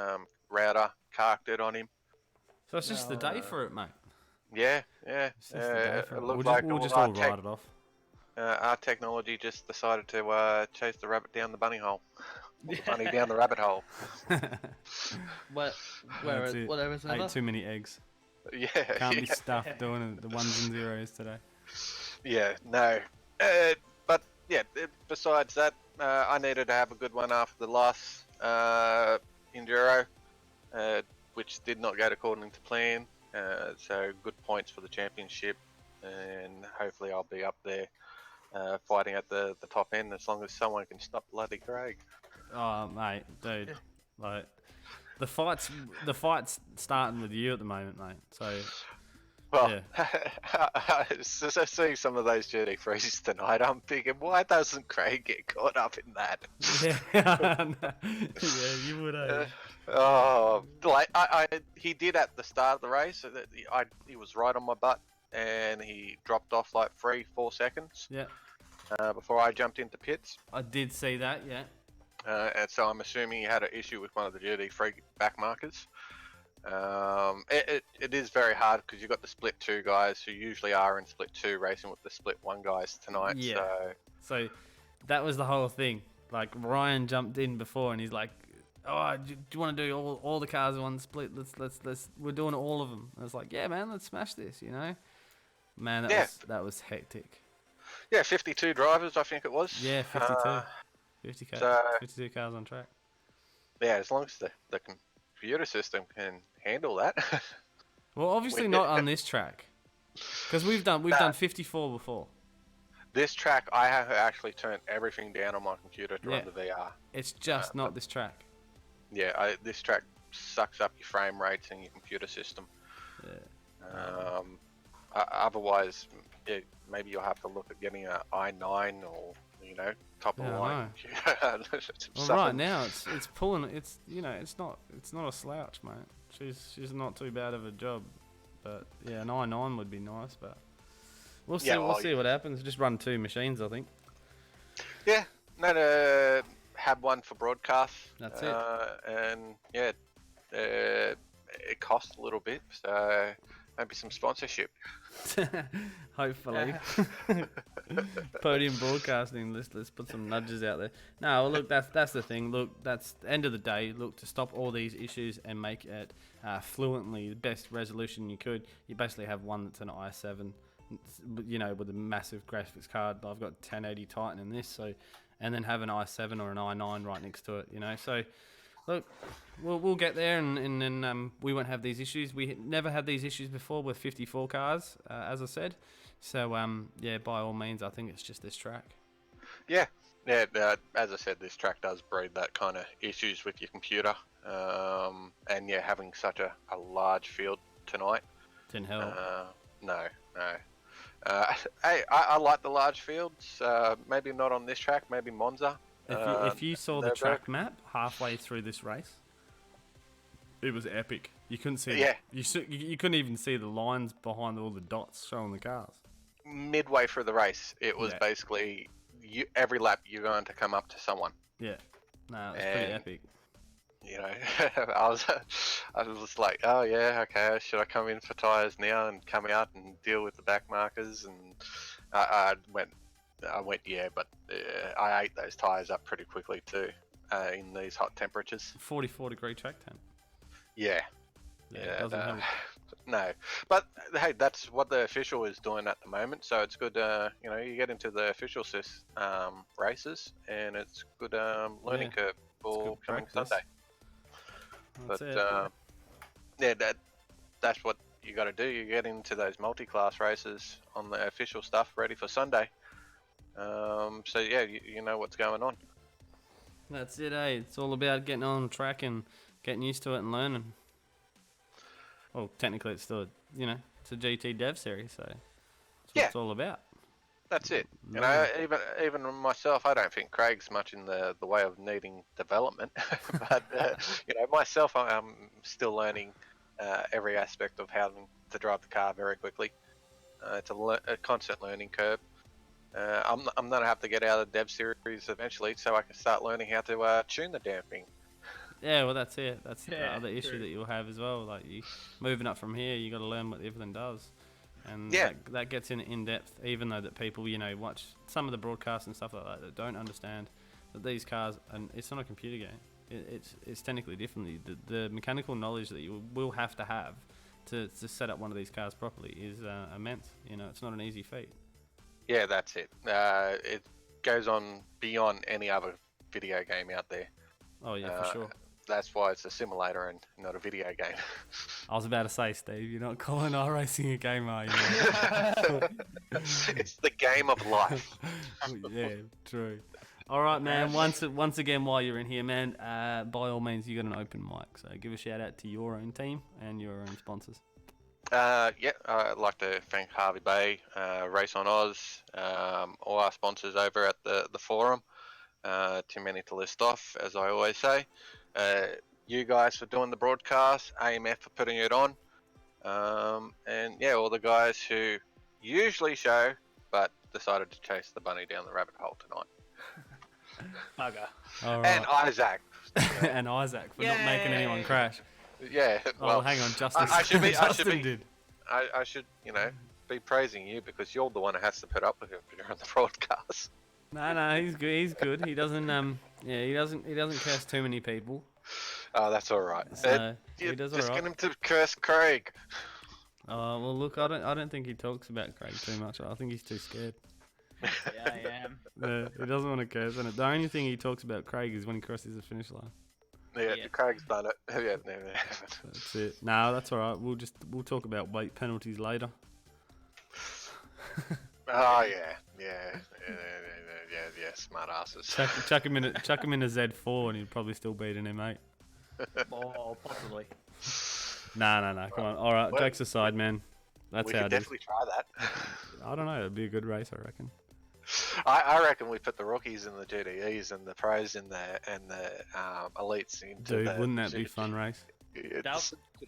router carked it on him. So it's just the day for it, mate. Yeah. It's just the day for it. We'll just all write it off. Our technology just decided to chase the rabbit down the bunny hole. The bunny down the rabbit hole. Whatever. Ate too many eggs. Yeah. Can't be stuffed doing the ones and zeros today. Yeah, no. But yeah, besides that, I needed to have a good one after the last Enduro, which did not go according to plan. So good points for the championship, and hopefully I'll be up there fighting at the top end as long as someone can stop bloody Craig. Oh, mate, dude, the fight's starting with you at the moment, mate. So. Well, yeah. I see some of those GD3s tonight. I'm thinking, why doesn't Craig get caught up in that? Yeah, you would. He did at the start of the race. He was right on my butt, and he dropped off like 3-4 seconds. Yeah. Before I jumped into pits. I did see that. Yeah. And so I'm assuming he had an issue with one of the GD3 back markers. It is very hard because you've got the split 2 guys who usually are in split 2 racing with the split 1 guys tonight. Yeah. So that was the whole thing. Like Ryan jumped in before and he's like, "Oh, do you want to do all the cars in one split? Let's we're doing all of them." And I was like, "Yeah, man, let's smash this." Man, that was hectic. Yeah, 52 drivers, I think it was. Yeah, 52. 52 cars on track. Yeah, as long as the computer system can handle that. Well, obviously not on this track, because we've done 54 before. This track, I have actually turned everything down on my computer to run the VR. It's just not this track. Yeah, this track sucks up your frame rates and your computer system. Yeah. Otherwise, maybe you'll have to look at getting an i9 or top of the line computer. Well, right now it's pulling. It's it's not a slouch, mate. She's not too bad of a job, but yeah, an i9 would be nice, but we'll see. We'll see what happens. Just run 2 machines, I think. Yeah, no. had one for broadcast. That's it. And yeah, it cost a little bit, so maybe some sponsorship. Hopefully. Podium broadcasting. Let's put some nudges out there. No, well, look, that's the thing. Look, that's the end of the day. Look, to stop all these issues and make it fluently the best resolution you could, you basically have one that's an i7, you know, with a massive graphics card. I've got 1080 Titan in this, so, and then have an i7 or an i9 right next to it, you know. So look, we'll get there, and then we won't have these issues. We never had these issues before with 54 cars, as I said. So yeah, by all means, I think it's just this track. Yeah, as I said, this track does breed that kind of issues with your computer. And yeah, having such a large field tonight. Didn't help. No. Hey, I like the large fields. Maybe not on this track. Maybe Monza. If you saw the track map halfway through this race, it was epic. You couldn't see. Yeah. You couldn't even see the lines behind all the dots showing the cars. Midway through the race, it was basically every lap you're going to come up to someone. Yeah. No, it was pretty epic. You know, I was like, oh yeah, okay, should I come in for tyres now and come out and deal with the back markers? And I went yeah, but I ate those tyres up pretty quickly too in these hot temperatures. 44-degree track temp. Yeah. It doesn't help. No, but hey, that's what the official is doing at the moment. So it's good. You know, you get into the official races, and it's good learning curve for coming Sunday. That's that's what you got to do. You get into those multi-class races on the official stuff, ready for Sunday. So yeah, you know what's going on. That's it, eh? It's all about getting on track and getting used to it and learning. Well, technically it's still, you know, it's a GT Dev series, so that's what it's all about. That's it. You know, even myself, I don't think Craig's much in the way of needing development, but you know, myself, I'm still learning every aspect of how to drive the car very quickly. It's a constant learning curve. I'm gonna have to get out of the Dev series eventually, so I can start learning how to tune the damn thing. Yeah, well, that's it. That's the other issue that you'll have as well. Like, you moving up from here, you got to learn what everything does, and that gets in depth. Even though that people, you know, watch some of the broadcasts and stuff like that don't understand that these cars, and it's not a computer game. It's technically differently. The mechanical knowledge that you will have to set up one of these cars properly is immense. You know, it's not an easy feat. Yeah, that's it. It goes on beyond any other video game out there. Oh yeah, for sure. That's why it's a simulator and not a video game. I was about to say, Steve, you're not calling iRacing a game, are you? It's the game of life. Yeah, true. All right, man. Once again, while you're in here, man, by all means, you got an open mic. So give a shout out to your own team and your own sponsors. I'd like to thank Harvey Bay, Race on Oz, all our sponsors over at the forum. Too many to list off, as I always say. You guys for doing the broadcast, AMF for putting it on, and yeah, all the guys who usually show but decided to chase the bunny down the rabbit hole tonight. Bugger. All right. And Isaac. And Isaac for not making anyone crash. Yeah. Well, oh, hang on, Justin. I should be. I should, you know, be praising you because you're the one who has to put up with him during the broadcast. No, he's good. He's good. He doesn't. He doesn't curse too many people. Oh, that's all right. So he does just all right. get him to curse Craig. Oh well, look, I don't think he talks about Craig too much. I think he's too scared. Yeah, I am. He doesn't want to curse, and the only thing he talks about Craig is when he crosses the finish line. Yeah, Craig's done it. Yeah, no. That's it. No, that's all right. We'll talk about weight penalties later. Oh yeah, smart asses. Chuck him in a Z4 and he'd probably still beat an M8. Oh, possibly. No. Come on. All right, jokes aside, man. That's we how could it is. definitely try that. I don't know. It'd be a good race, I reckon. I reckon we put the rookies and the GDEs and the pros and the elites into. Dude, wouldn't that be fun race?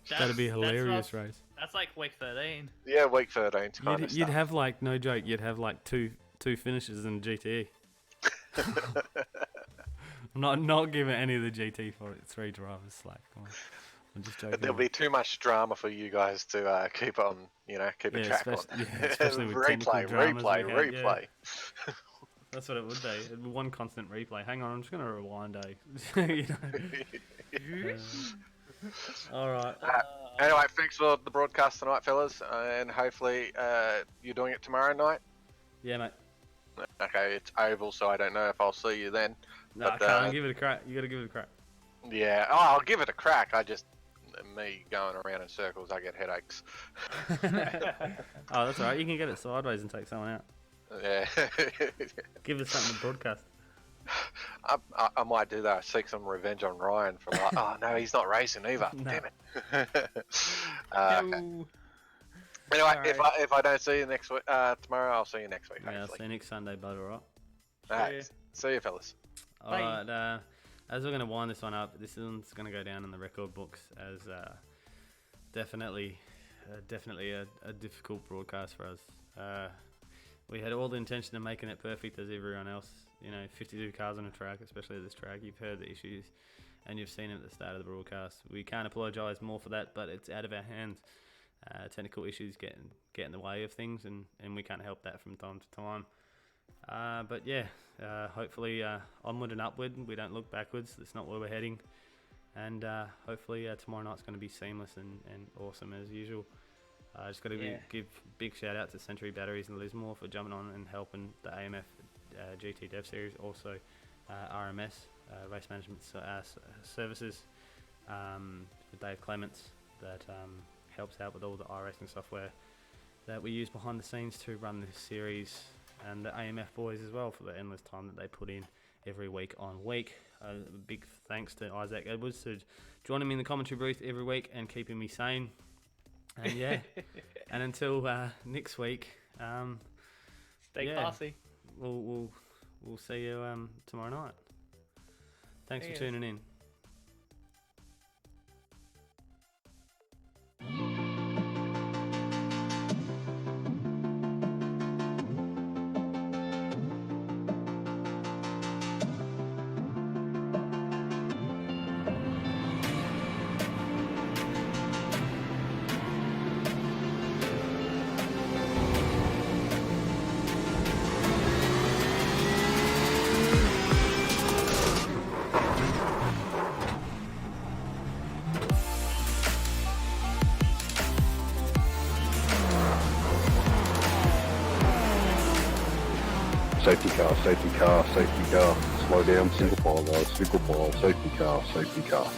That'd be a hilarious race. That's like week 13. Yeah, week 13. You'd have like, no joke, you'd have like two finishes in GTE. I'm not giving any of the GT3 drivers slack. I'm just joking. There'll be too much drama for you guys to keep on, keep a track on. Especially with technical dramas replay. That's what it would be. One constant replay. Hang on, I'm just going to rewind all right. Anyway, thanks for the broadcast tonight, fellas, and hopefully you're doing it tomorrow night. Yeah, mate. Okay, it's oval, so I don't know if I'll see you then. No, I can't. Give it a crack. You got to give it a crack. Yeah, I'll give it a crack. Me going around in circles, I get headaches. Oh, that's all right. You can get it sideways and take someone out. Yeah. Give us something to broadcast. I might do that. Seek some revenge on Ryan for like, oh no, he's not racing either. No. Damn it. No. Anyway, if I don't see you next week, tomorrow, I'll see you next week. Yeah, I'll Hopefully. see you next Sunday, bud. All right. Alright, see you, fellas. All right. As we're going to wind this one up, this one's going to go down in the record books as definitely a difficult broadcast for us. We had all the intention of making it perfect as everyone else. 52 cars on a track, especially at this track. You've heard the issues and you've seen it at the start of the broadcast. We can't apologise more for that, but it's out of our hands. Technical issues get in the way of things, and we can't help that from time to time. But yeah, hopefully onward and upward. We don't look backwards. That's not where we're heading. And hopefully tomorrow night's going to be seamless and awesome as usual. Just got to give big shout out to Century Batteries and Lismore for jumping on and helping the AMF GT Dev Series. Also RMS, Race Management Services, for Dave Clements that helps out with all the iRacing software that we use behind the scenes to run this series, and the AMF boys as well for the endless time that they put in every week on week. Big thanks to Isaac Edwards for joining me in the commentary booth every week and keeping me sane. And yeah, and until next week, stay classy. We'll see you tomorrow night. Thanks for tuning in. Safety car, safety car, safety car. Slow down, single file guys, single file, safety car, safety car.